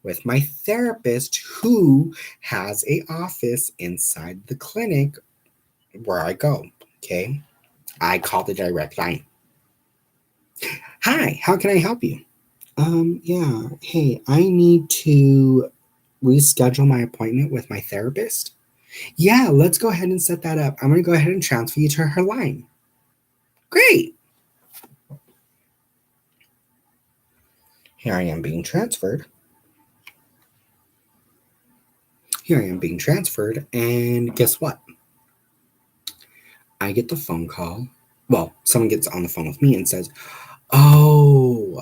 with my therapist who has an office inside the clinic where I go. Okay. I call the direct line. Hi, how can I help you? Yeah. Hey, I need to reschedule my appointment with my therapist. Yeah, let's go ahead and set that up. I'm going to go ahead and transfer you to her line. Great. Here I am being transferred. And guess what? I get the phone call. Well, someone gets on the phone with me and says, oh,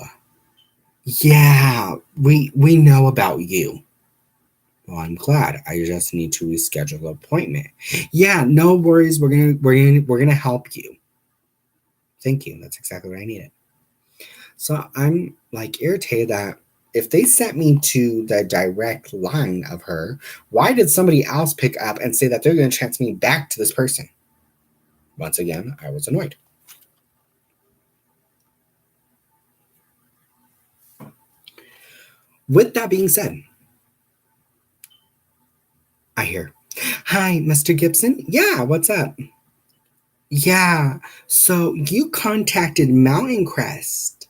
yeah, we know about you. Well, I'm glad. I just need to reschedule the appointment. Yeah, no worries. We're gonna help you. Thank you. That's exactly what I needed. So I'm like irritated that if they sent me to the direct line of her, why did somebody else pick up and say that they're going to transfer me back to this person? Once again, I was annoyed. With that being said, I hear, "Hi, Mr. Gibson. Yeah, what's up? Yeah, so you contacted Mountain Crest."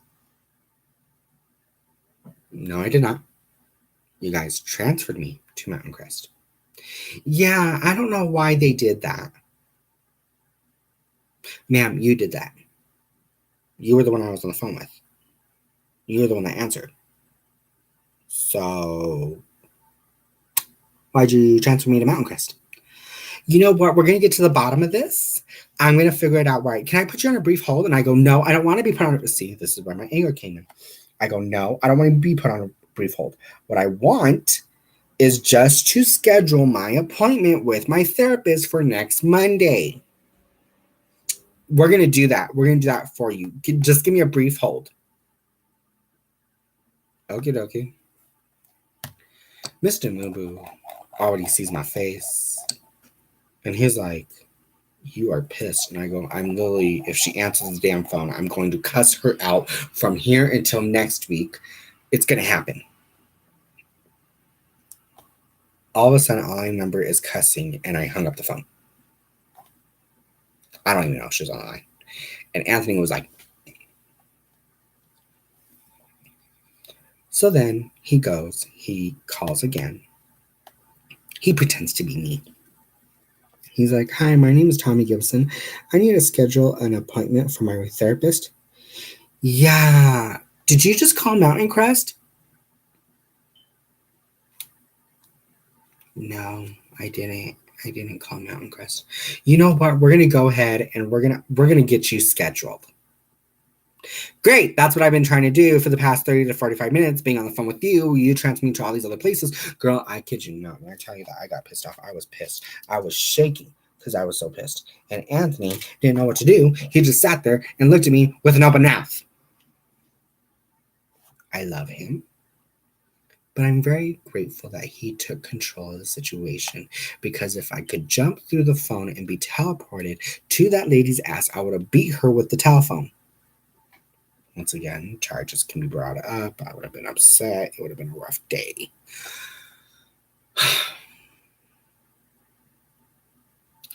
"No, I did not. You guys transferred me to Mountain Crest." "Yeah, I don't know why they did that." "Ma'am, you did that. You were the one I was on the phone with. You were the one that answered. So why'd you transfer me to Mountain Crest?" "You know what? We're going to get to the bottom of this. I'm going to figure it out right. Can I put you on a brief hold?" And I go, "No, I don't want to be put on a..." See, this is where my anger came in. I go, "No, I don't want to be put on a brief hold. What I want is just to schedule my appointment with my therapist for next Monday. We're going to do that. We're going to do that for you. Just give me a brief hold." Okie dokie. Mr. Mubu already sees my face. And he's like, "You are pissed." And I go, "I'm literally, if she answers the damn phone, I'm going to cuss her out from here until next week. It's going to happen." All of a sudden, all I remember is cussing, and I hung up the phone. I don't even know if she was on the line. And Anthony was like, so then he goes, he calls again. He pretends to be me. He's like, "Hi, my name is Tommy Gibson. I need to schedule an appointment for my therapist." "Yeah. Did you just call Mountain Crest?" "No, I didn't. I didn't call Mountain Crest." "You know what? We're gonna go ahead and we're gonna get you scheduled." "Great. That's what I've been trying to do for the past 30 to 45 minutes, being on the phone with you. You transfer me to all these other places." Girl, I kid you not. When I tell you that I got pissed off, I was pissed. I was shaking because I was so pissed. And Anthony didn't know what to do. He just sat there and looked at me with an open mouth. I love him. But I'm very grateful that he took control of the situation, because if I could jump through the phone and be teleported to that lady's ass, I would have beat her with the telephone. Once again, charges can be brought up. I would have been upset. It would have been a rough day.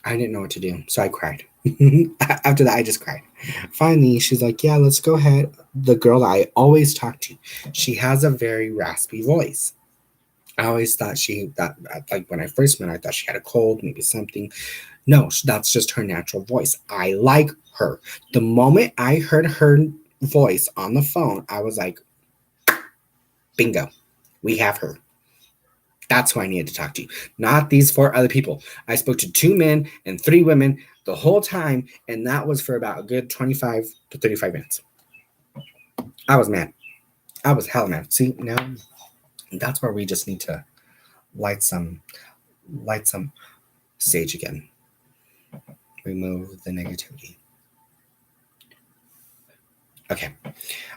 I didn't know what to do, so I cried. After that, I just cried. Finally, she's like, "Yeah, let's go ahead." The girl that I always talk to, she has a very raspy voice. I always thought that like when I first met her, I thought she had a cold, maybe something. No, that's just her natural voice. I like her. The moment I heard her voice on the phone, I was like, bingo, we have her. That's who I needed to talk to, not these 4 other people. I spoke to 2 men and 3 women the whole time, and that was for about a good 25 to 35 minutes. I was mad. I was hella mad. See, now that's where we just need to light some sage again. Remove the negativity. Okay.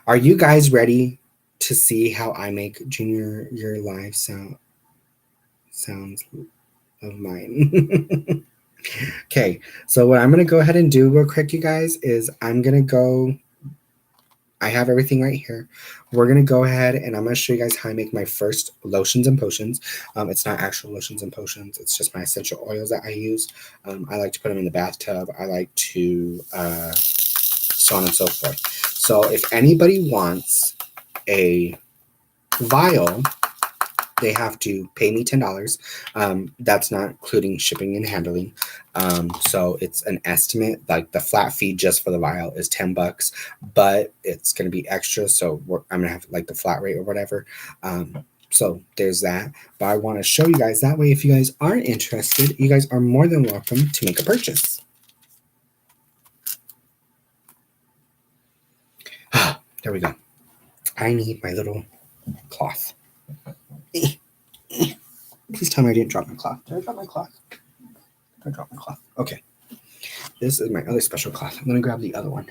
Are you guys ready to see how I make Junior your live sounds of mine? Okay, so what I'm going to go ahead and do real quick, you guys, is I'm going to go. I have everything right here. We're going to go ahead and I'm going to show you guys how I make my first lotions and potions. It's not actual lotions and potions. It's just my essential oils that I use. I like to put them in the bathtub. I like to so on and so forth. So if anybody wants a vial, they have to pay me $10. That's not including shipping and handling. So it's an estimate. Like the flat fee just for the vial is $10, but it's going to be extra. So I'm going to have like the flat rate or whatever. So there's that. But I want to show you guys that way. If you guys aren't interested, you guys are more than welcome to make a purchase. There we go. I need my little cloth. Please tell me I didn't drop my cloth. Did I drop my cloth? I dropped my cloth. Okay. This is my other special cloth. I'm going to grab the other one.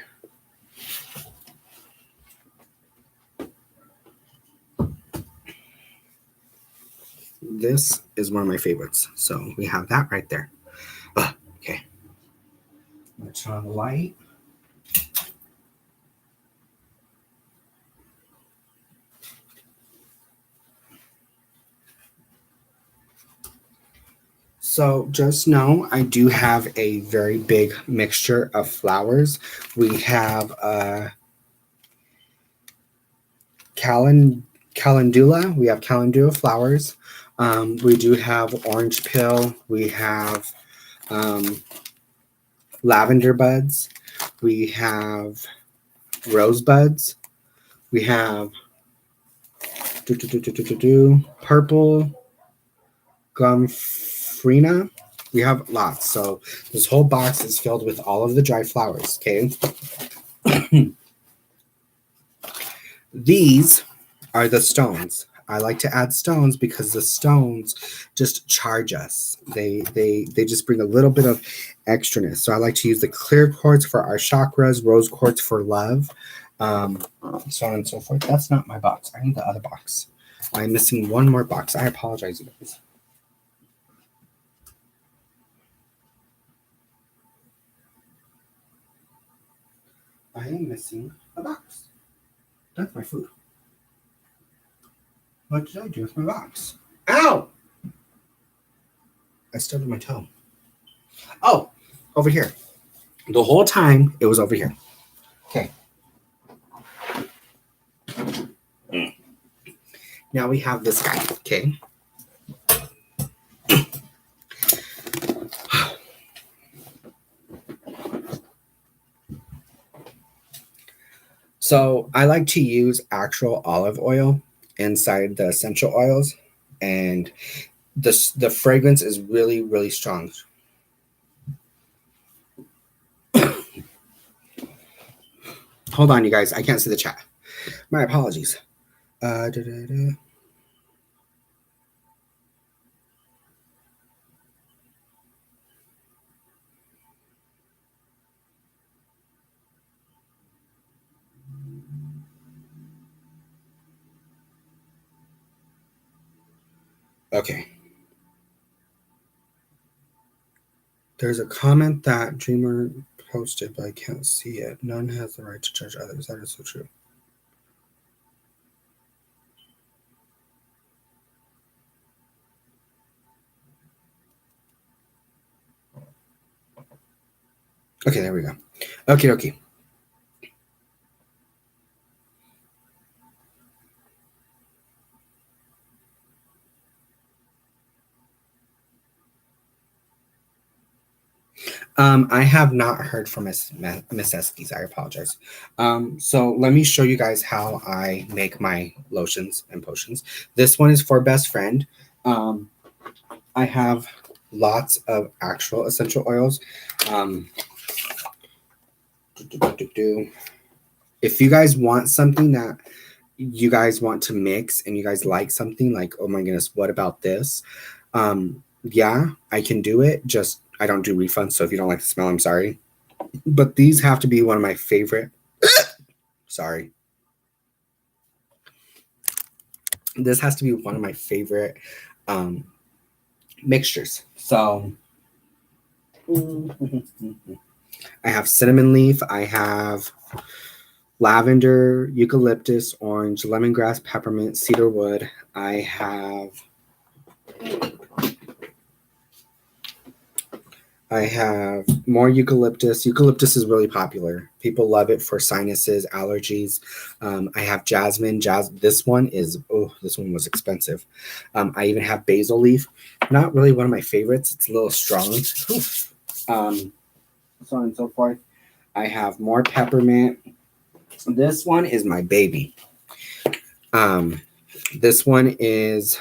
This is one of my favorites. So we have that right there. Okay. I'm going to turn on the light. So just know I do have a very big mixture of flowers. We have calendula. We have calendula flowers. We do have orange pill. We have lavender buds. We have rosebuds. We have purple gumfrina. We have lots. So this whole box is filled with all of the dry flowers. Okay. These are the stones. I like to add stones because the stones just charge us. They just bring a little bit of extraness. So I like to use the clear quartz for our chakras, rose quartz for love, so on and so forth. That's not my box. I need the other box. I'm missing one more box. I apologize, you guys. I am missing a box. That's my food. What did I do with my box? Ow! I stubbed my toe. Oh, over here. The whole time it was over here. Okay. Now we have this guy. Okay. So I like to use actual olive oil inside the essential oils, and the fragrance is really, really strong. Hold on, you guys. I can't see the chat. My apologies. Okay. There's a comment that Dreamer posted, but I can't see it. None has the right to judge others. That is so true. Okay, there we go. Okay. I have not heard from Miss Estes. I apologize. So let me show you guys how I make my lotions and potions. This one is for best friend. I have lots of actual essential oils. If you guys want something that you guys want to mix and you guys like something like, oh my goodness, what about this? Yeah, I can do it. Just I don't do refunds. So if you don't like the smell, I'm sorry. But these have to be one of my favorite. Sorry. This has to be one of my favorite mixtures. So I have cinnamon leaf. I have lavender, eucalyptus, orange, lemongrass, peppermint, cedar wood. I have more eucalyptus. Eucalyptus is really popular. People love it for sinuses, allergies. I have jasmine. This one was expensive. I even have basil leaf. Not really one of my favorites. It's a little strong. So on and so forth. I have more peppermint. This one is my baby. This one is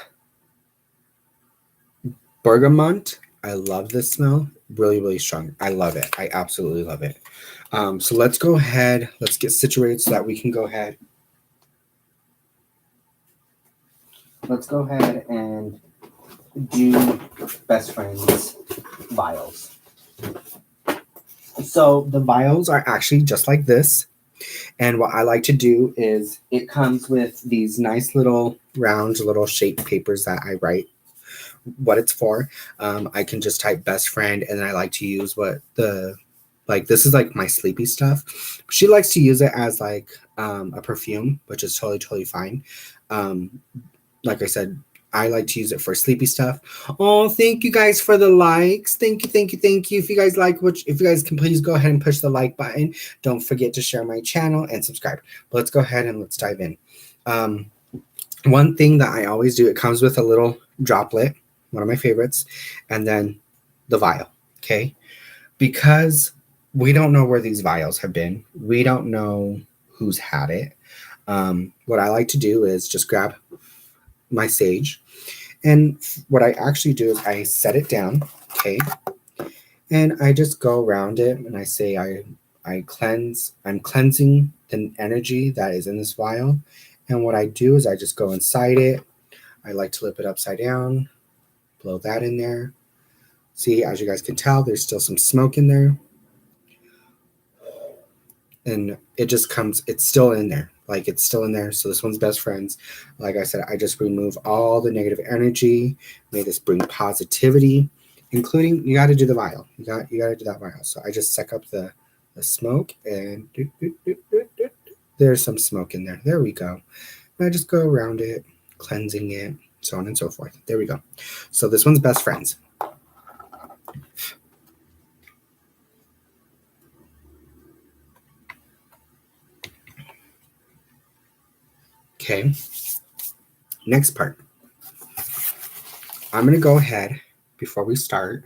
bergamot. I love this smell. Really, really strong. I love it. I absolutely love it. So let's go ahead. Let's get situated so that we can go ahead. Let's go ahead and do best friends vials. So the vials are actually just like this. And what I like to do is it comes with these nice little round little shape papers that I write what it's for. I can just type best friend, and then I like to use this is like my sleepy stuff. She likes to use it as like a perfume, which is totally fine. Like I said, I like to use it for sleepy stuff. Oh, thank you guys for the likes. Thank you. If you guys if you guys can please go ahead and push the like button. Don't forget to share my channel and subscribe. But let's go ahead and let's dive in. One thing that I always do, it comes with a little droplet, one of my favorites, and then the vial. Okay, because we don't know where these vials have been. We don't know who's had it. What I like to do is just grab my sage, and what I actually do is I set it down, okay, and I just go around it, and I say I'm cleansing the energy that is in this vial. And what I do is I just go inside it. I like to flip it upside down, blow that in there. See, as you guys can tell, there's still some smoke in there. And it just comes, it's still in there. Like, it's still in there. So this one's best friends. Like I said, I just remove all the negative energy. May this bring positivity, including, you got to do the vial. You got to do that vial. So I just suck up the smoke, and there's some smoke in there. There we go. And I just go around it, cleansing it, so on and so forth. There we go. So this one's best friends. Okay. Next part. I'm going to go ahead before we start.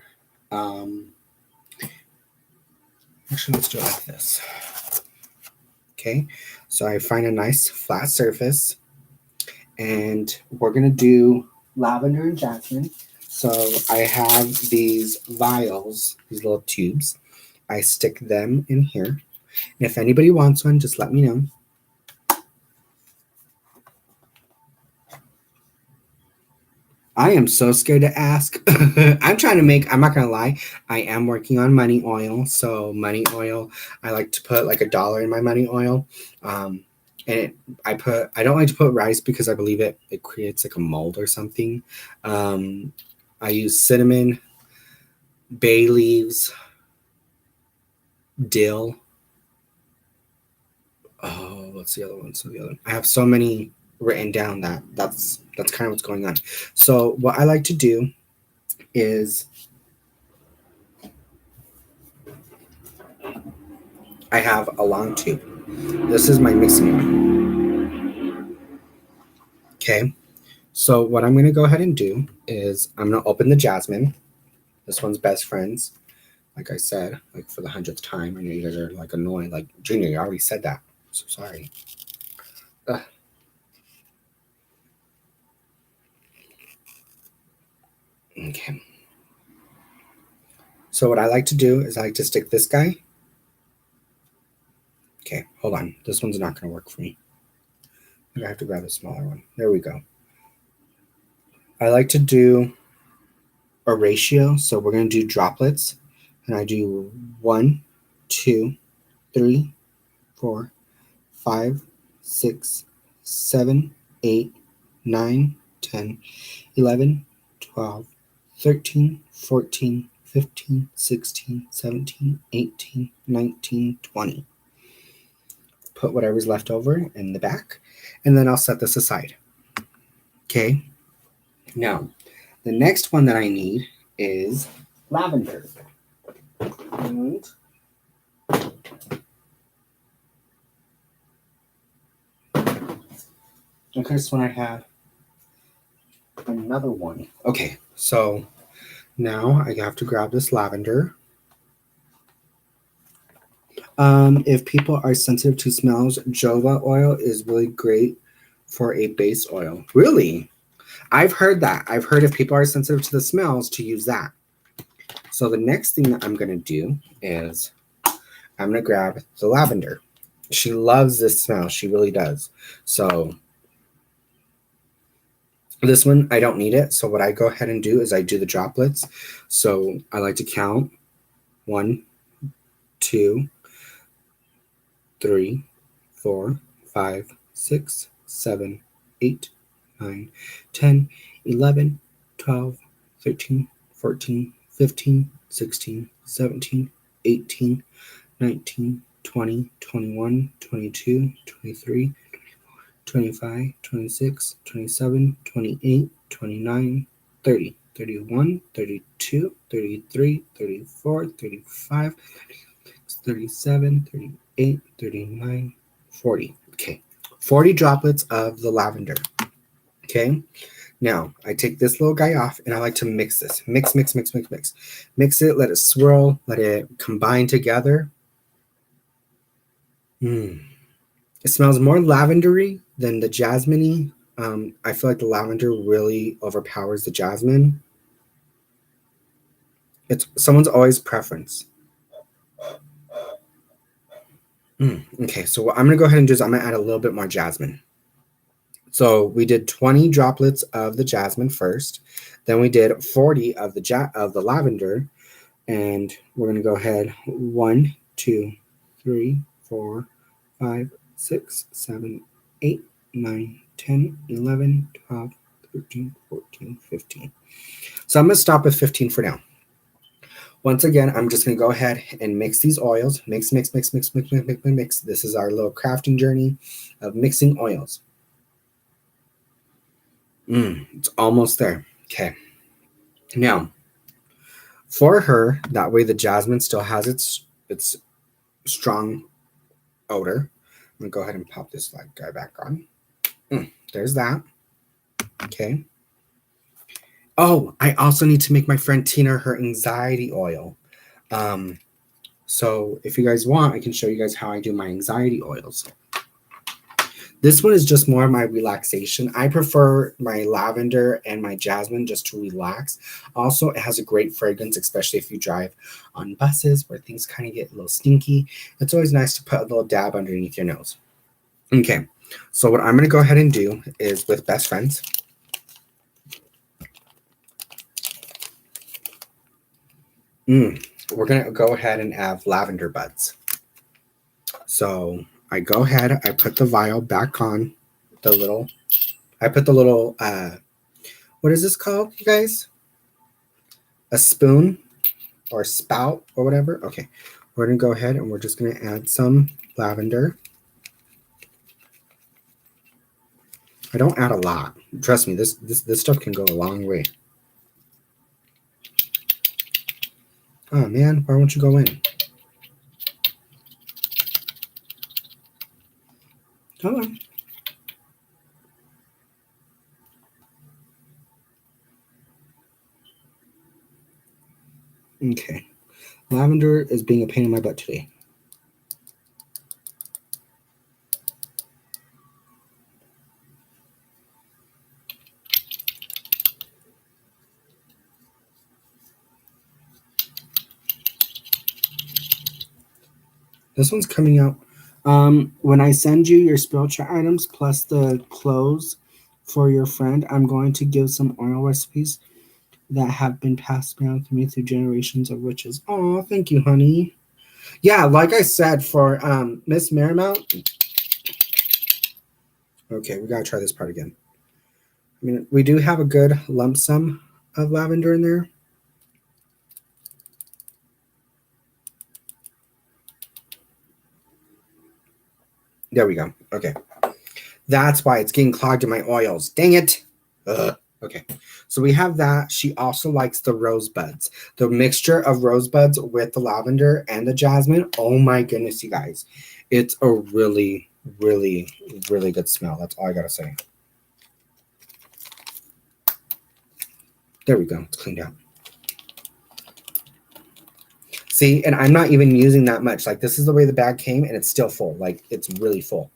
Actually, let's do it like this. Okay. So I find a nice flat surface, and we're going to do lavender and jasmine. So I have these vials, these little tubes. I stick them in here. And if anybody wants one, just let me know. I am so scared to ask. I'm not going to lie, I am working on money oil. So money oil, I like to put like $1 in my money oil. And I don't like to put rice because I believe it creates like a mold or something. I use cinnamon, bay leaves, dill. Oh, what's the other one? I have so many written down that's kind of what's going on. So what I like to do is I have a long tube. This is my mixing one. Okay. So what I'm going to go ahead and do is I'm going to open the jasmine. This one's best friends. Like I said, like for the 100th time. I know you guys are like annoying. Like, Junior, you already said that. I'm so sorry. Okay. So what I like to do is I like to stick this guy. Okay, hold on. This one's not going to work for me. I have to grab a smaller one. There we go. I like to do a ratio. So we're going to do droplets. And I do 1, 2, 3, 4, 5, 6, 7, 8, 9, 10, 11, 12, 13, 14, 15, 16, 17, 18, 19, 20. Put whatever's left over in the back, and then I'll set this aside. Okay. Now, the next one that I need is lavender. And okay, this one I have another one. Okay, so now I have to grab this lavender. If people are sensitive to smells, jojoba oil is really great for a base oil. Really? I've heard that. I've heard if people are sensitive to the smells to use that. So the next thing that I'm going to do is I'm going to grab the lavender. She loves this smell. She really does. So this one, I don't need it. So what I go ahead and do is I do the droplets. So I like to count 1, 2, 3, 4, 5, 6, 7, 8, 9, 10, 11, 12, 13, 14, 15, 16, 17, 18, 19, 20, 21, 22, 23, 25, 26, 27, 28, 29, 30, 31, 32, 33, 34, 35, 37, 38, 39, 40. Okay. 40 droplets of the lavender. Okay. Now I take this little guy off and I like to mix this. Mix, mix, mix, mix, mix. Mix it, let it swirl, let it combine together. It smells more lavendery than the jasmine-y. I feel like the lavender really overpowers the jasmine. It's someone's always preference. Okay, so what I'm gonna go ahead and do is I'm gonna add a little bit more jasmine. So we did 20 droplets of the jasmine first, then we did 40 of the lavender, and we're gonna go ahead 1, 2, 3, 4, 5, 6, 7, 8, 9, 10, 11, 12, 13, 14, 15. So I'm gonna stop with 15 for now. Once again, I'm just gonna go ahead and mix these oils. Mix, mix, mix, mix, mix, mix, mix, mix. This is our little crafting journey of mixing oils. It's almost there. Okay. Now, for her, that way the jasmine still has its strong odor. I'm gonna go ahead and pop this guy back on. There's that. Okay. Oh, I also need to make my friend Tina her anxiety oil. So if you guys want, I can show you guys how I do my anxiety oils. This one is just more of my relaxation. I prefer my lavender and my jasmine just to relax. Also, it has a great fragrance, especially if you drive on buses where things kind of get a little stinky. It's always nice to put a little dab underneath your nose. Okay, so what I'm going to go ahead and do is with Best Friends. We're going to go ahead and have lavender buds. So I go ahead, I put the vial back on I put the little, what is this called, you guys? A spoon or spout or whatever. Okay, we're going to go ahead and we're just going to add some lavender. I don't add a lot. Trust me, this stuff can go a long way. Oh man, why won't you go in? Come on. Okay. Lavender is being a pain in my butt today. This one's coming out. When I send you your spiritual items plus the clothes for your friend, I'm going to give some oil recipes that have been passed down to me through generations of witches. Oh, thank you, honey. Yeah, like I said, for Miss Marymount. Okay, we gotta try this part again. I mean, we do have a good lump sum of lavender in there. There we go. Okay. That's why it's getting clogged in my oils. Dang it. Ugh. Okay. So we have that. She also likes the rosebuds. The mixture of rosebuds with the lavender and the jasmine. Oh my goodness, you guys. It's a really, really, really good smell. That's all I got to say. There we go. It's cleaned out. See, and I'm not even using that much. Like, this is the way the bag came, and it's still full. Like, it's really full.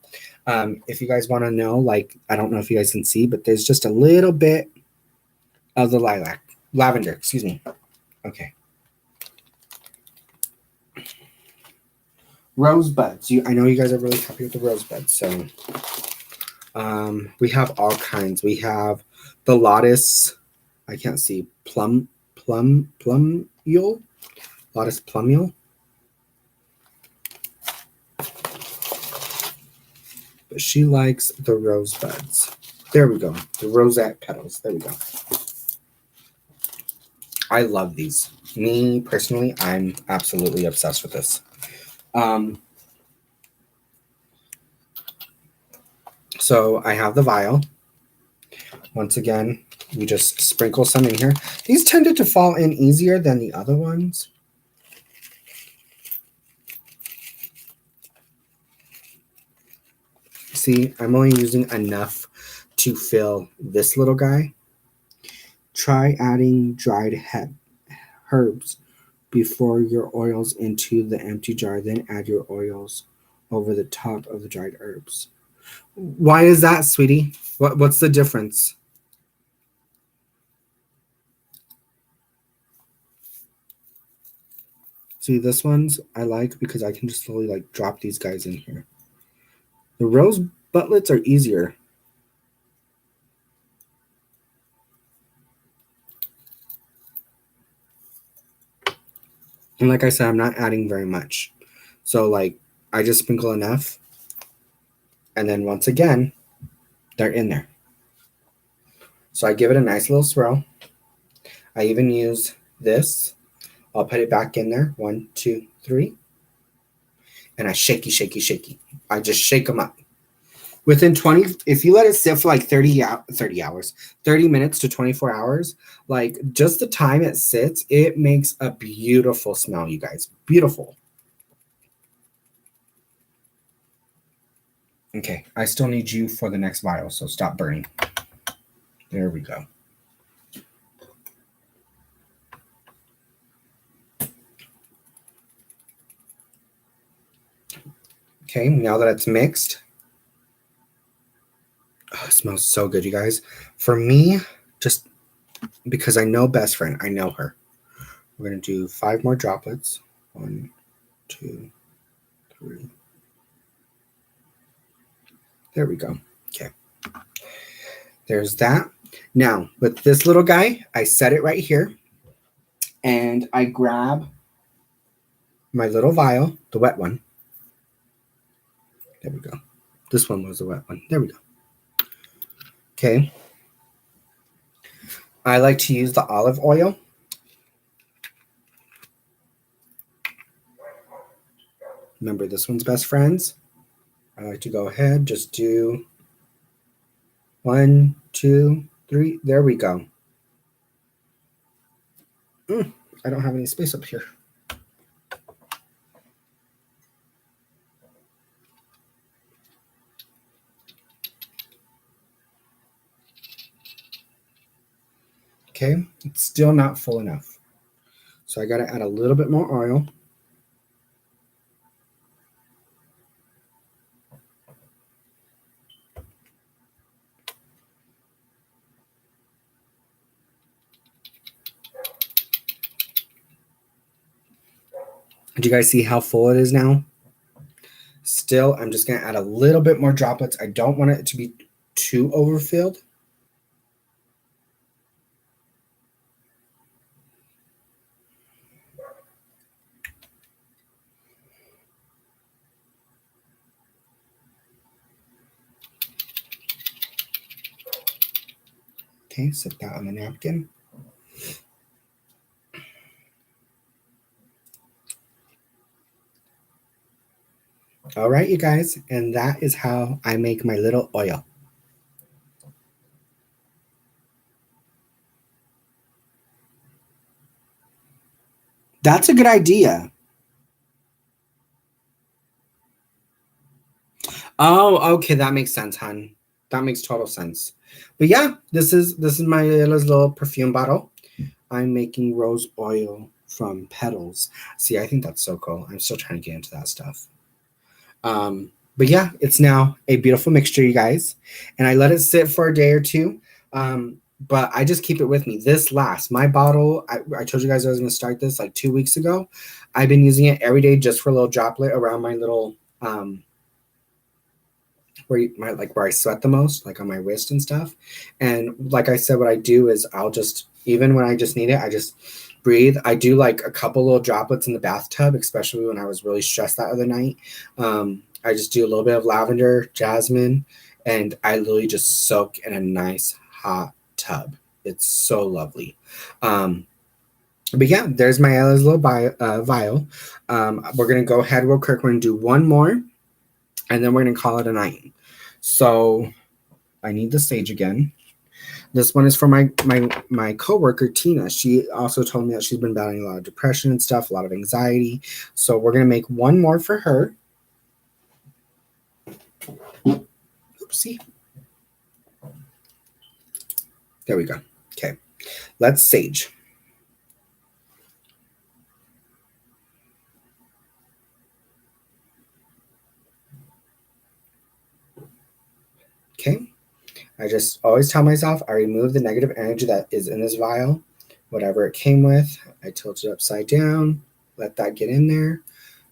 If you guys want to know, like, I don't know if you guys can see, but there's just a little bit of the lavender, excuse me. Okay. Rosebuds. I know you guys are really happy with the rosebuds. So we have all kinds. We have the Lotus, I can't see, plumule. Lotus plumule. But she likes the rosebuds. There we go. The rosette petals. There we go. I love these. Me personally, I'm absolutely obsessed with this. So I have the vial. Once again, you just sprinkle some in here. These tended to fall in easier than the other ones. See, I'm only using enough to fill this little guy. Try adding dried herbs before your oils into the empty jar. Then add your oils over the top of the dried herbs. Why is that, sweetie? What's the difference? See, this one's I like because I can just slowly like drop these guys in here. The rose butlets are easier. And like I said, I'm not adding very much. So like I just sprinkle enough. And then once again, they're in there. So I give it a nice little swirl. I even use this. I'll put it back in there. 1, 2, 3. And I shaky, shaky, shaky. I just shake them up. Within 20, if you let it sit for like 30 hours, 30 minutes to 24 hours, like just the time it sits, it makes a beautiful smell, you guys. Beautiful. Okay, I still need you for the next vial, so stop burning. There we go. Okay, now that it's mixed, oh, it smells so good, you guys. For me, just because I know best friend, I know her. We're going to do 5 more droplets. 1, 2, 3. There we go. Okay. There's that. Now, with this little guy, I set it right here. And I grab my little vial, the wet one. There we go. This one was the wet one. There we go. Okay. I like to use the olive oil. Remember, this one's best friends. I like to go ahead, just do 1, 2, 3. There we go. I don't have any space up here. Okay, it's still not full enough. So I got to add a little bit more oil. Do you guys see how full it is now? Still, I'm just going to add a little bit more droplets. I don't want it to be too overfilled. Okay, set that on the napkin. All right, you guys, and that is how I make my little oil. That's a good idea. Oh, okay, that makes sense, hon. That makes total sense. But yeah, this is my little perfume bottle. I'm making rose oil from petals. See, I think that's so cool. I'm still trying to get into that stuff. But yeah, it's now a beautiful mixture, you guys. And I let it sit for a day or two. But I just keep it with me. This lasts. My bottle, I told you guys I was going to start this like 2 weeks ago. I've been using it every day just for a little droplet around my little where I sweat the most, like on my wrist and stuff. And like I said, what I do is I'll just, even when I just need it, I just breathe. I do like a couple little droplets in the bathtub, especially when I was really stressed that other night. I just do a little bit of lavender, jasmine, and I literally just soak in a nice hot tub. It's so lovely. But yeah, there's my Ella's little vial. We're going to go ahead real quick. We're going to do one more, and then we're going to call it a night. So I need the sage again. This one is for my coworker Tina. She also told me that she's been battling a lot of depression and stuff, a lot of anxiety. So we're gonna make one more for her. Oopsie. There we go. Okay, let's sage. Okay. I just always tell myself I remove the negative energy that is in this vial, whatever it came with. I tilt it upside down, let that get in there.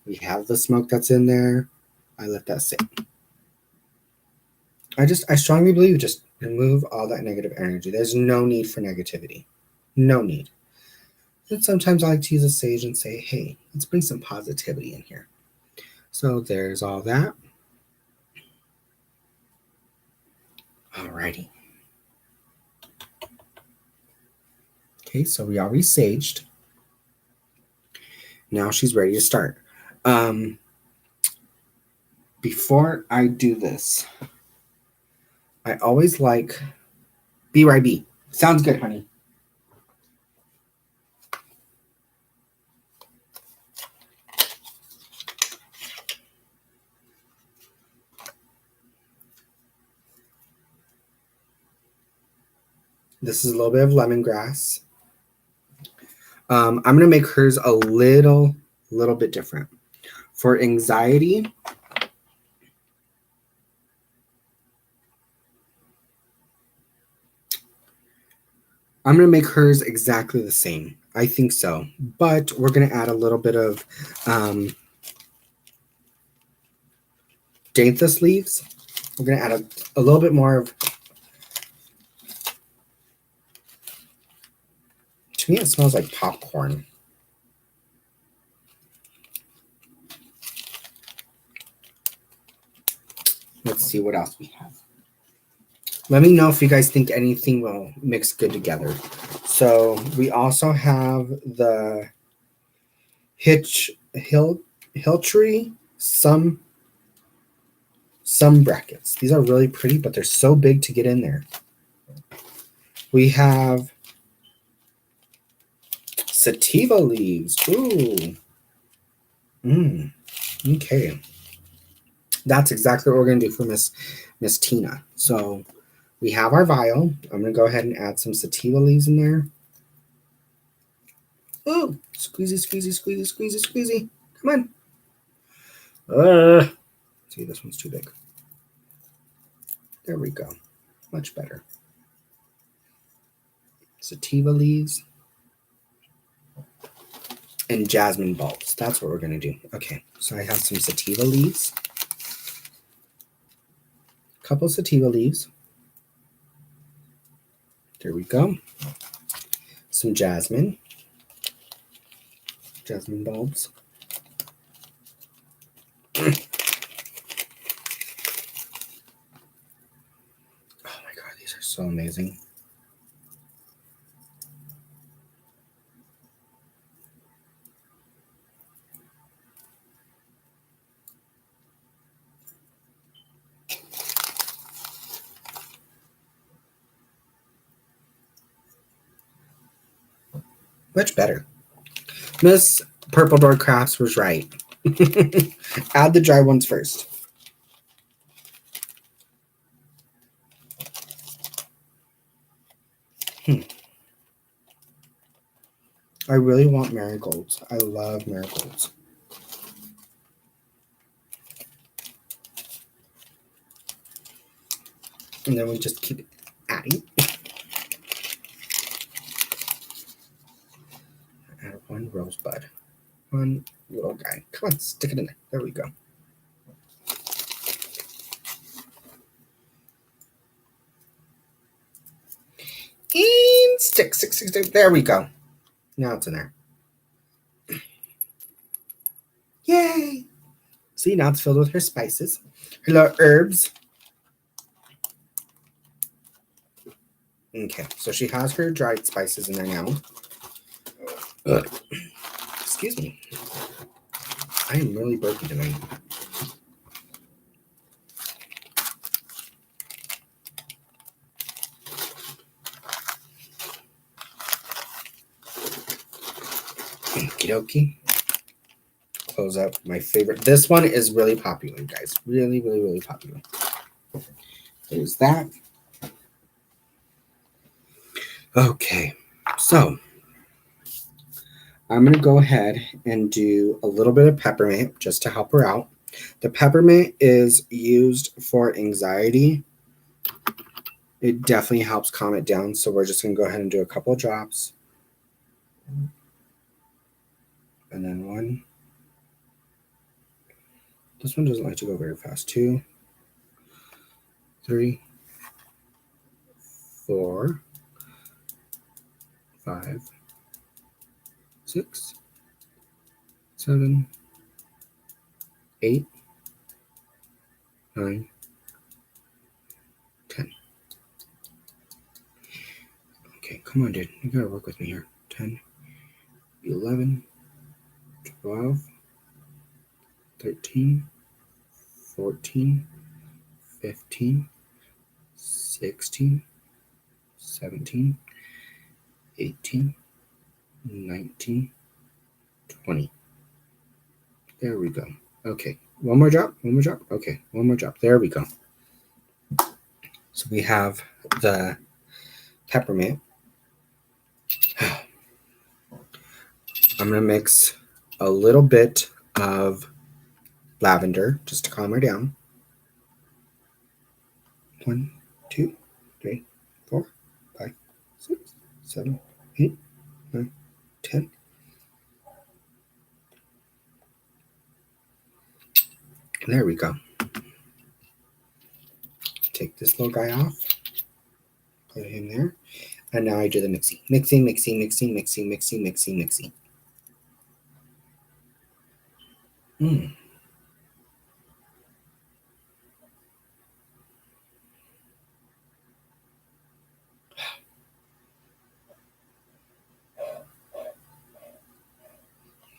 We have the smoke that's in there. I let that sit. I strongly believe just remove all that negative energy. There's no need for negativity. No need. And sometimes I like to use a sage and say, hey, let's bring some positivity in here. So there's all that. Alrighty. Okay, so we already saged. Now she's ready to start. Before I do this, I always like BYB. Sounds good, honey. This is a little bit of lemongrass. I'm going to make hers a little bit different. For anxiety, I'm going to make hers exactly the same. I think so. But we're going to add a little bit of danthus leaves. We're going to add a little bit more of... To me, it smells like popcorn. Let's see what else we have. Let me know if you guys think anything will mix good together. So we also have the hill tree some brackets. These are really pretty, but they're so big to get in there. We have sativa leaves. Ooh. Okay. That's exactly what we're going to do for Miss Tina. So we have our vial. I'm going to go ahead and add some sativa leaves in there. Ooh, squeezy, squeezy, squeezy, squeezy, squeezy. Come on. See, this one's too big. There we go. Much better. Sativa leaves and jasmine bulbs. That's what we're going to do. Okay, so I have some sativa leaves. A couple sativa leaves. There we go. Some jasmine bulbs. Oh my God, these are so amazing. Much better. Miss Purple Door Crafts was right. Add the dry ones first. I really want marigolds. I love marigolds. And then we just keep adding. Add one rosebud. One little guy. Come on, stick it in there. There we go. And stick. There we go. Now it's in there. Yay! See, now it's filled with her spices, her little herbs. Okay, so she has her dried spices in there now. Excuse me. I am really burpy tonight. Okie dokie. Close up my favorite. This one is really popular, guys. Really, really, really popular. There's that. Okay, so I'm going to go ahead and do a little bit of peppermint just to help her out. The peppermint is used for anxiety. It definitely helps calm it down. So we're just going to go ahead and do a couple of drops. And then one. This one doesn't like to go very fast. 2, 3, 4, 5, 6, 7, 8, 9, 10. Okay, come on, dude. You gotta work with me here. 10, 11, 12, 13, 14, 15, 16, 17, 18, 19, 20. There we go. Okay, one more drop, one more drop. Okay, one more drop. There we go. So we have the peppermint. I'm going to mix a little bit of lavender just to calm her down. 1, 2, 3, 4, 5, 6, 7, 8, 9, 10. There we go. Take this little guy off. Put him there. And now I do the mixing. Mixing, mixing, mixing, mixing, mixing, mixing, mixing.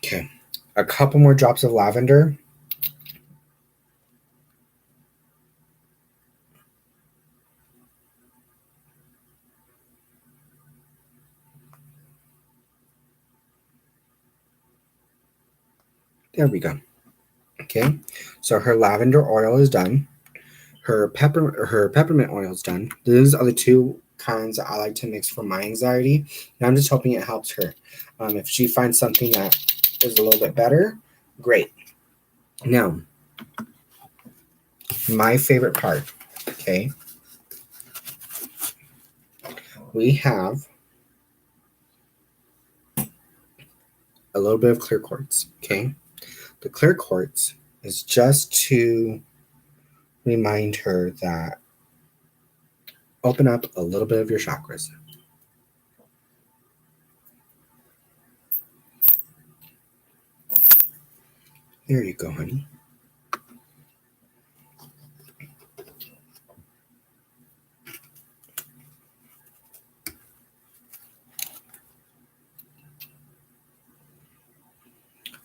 Okay. A couple more drops of lavender. There we go. Okay, so her lavender oil is done. Her peppermint oil is done. Those are the two kinds that I like to mix for my anxiety. And I'm just hoping it helps her. If she finds something that is a little bit better, great. Now, my favorite part, okay, we have a little bit of clear quartz, okay? The clear quartz is just to remind her that open up a little bit of your chakras. There you go, honey.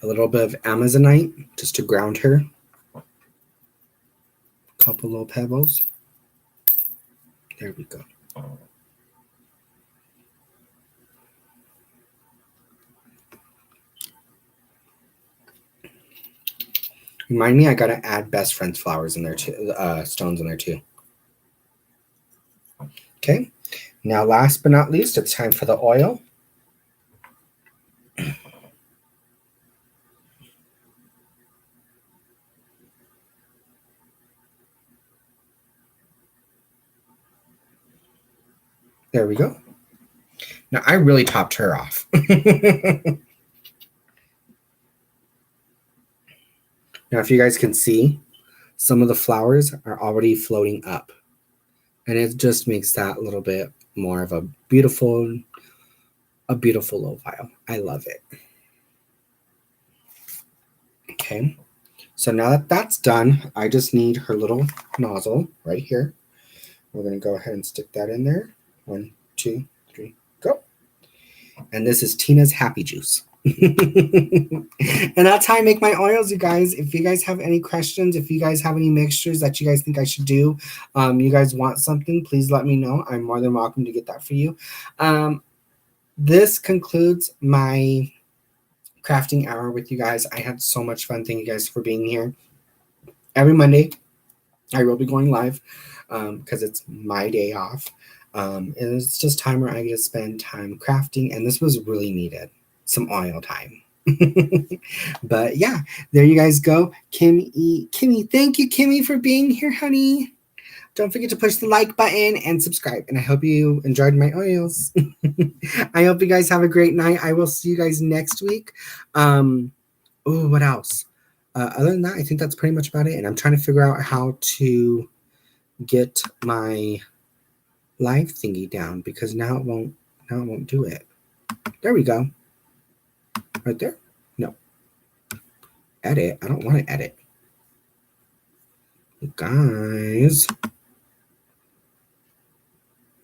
A little bit of Amazonite just to ground her. A couple little pebbles. There we go. Remind me, I gotta add best friends flowers in there too, stones in there too. Okay. Now, last but not least, it's time for the oil. There we go. Now, I really topped her off. Now, if you guys can see, some of the flowers are already floating up. And it just makes that a little bit more of a beautiful little vial. I love it. Okay. So now that that's done, I just need her little nozzle right here. We're going to go ahead and stick that in there. 1, 2, 3, go. And this is Tina's Happy Juice. And that's how I make my oils, you guys. If you guys have any questions, if you guys have any mixtures that you guys think I should do, you guys want something, please let me know. I'm more than welcome to get that for you. This concludes my crafting hour with you guys. I had so much fun. Thank you guys for being here. Every Monday, I will be going live because it's my day off. And it's just time where I get to spend time crafting, and this was really needed. Some oil time. But yeah, there you guys go. Kimmy, thank you, Kimmy, for being here, honey. Don't forget to push the like button and subscribe. And I hope you enjoyed my oils. I hope you guys have a great night. I will see you guys next week. What else? Other than that, I think that's pretty much about it. And I'm trying to figure out how to get my live thingy down because now it won't do it. There we go. Right there? No. Edit. I don't want to edit. You guys.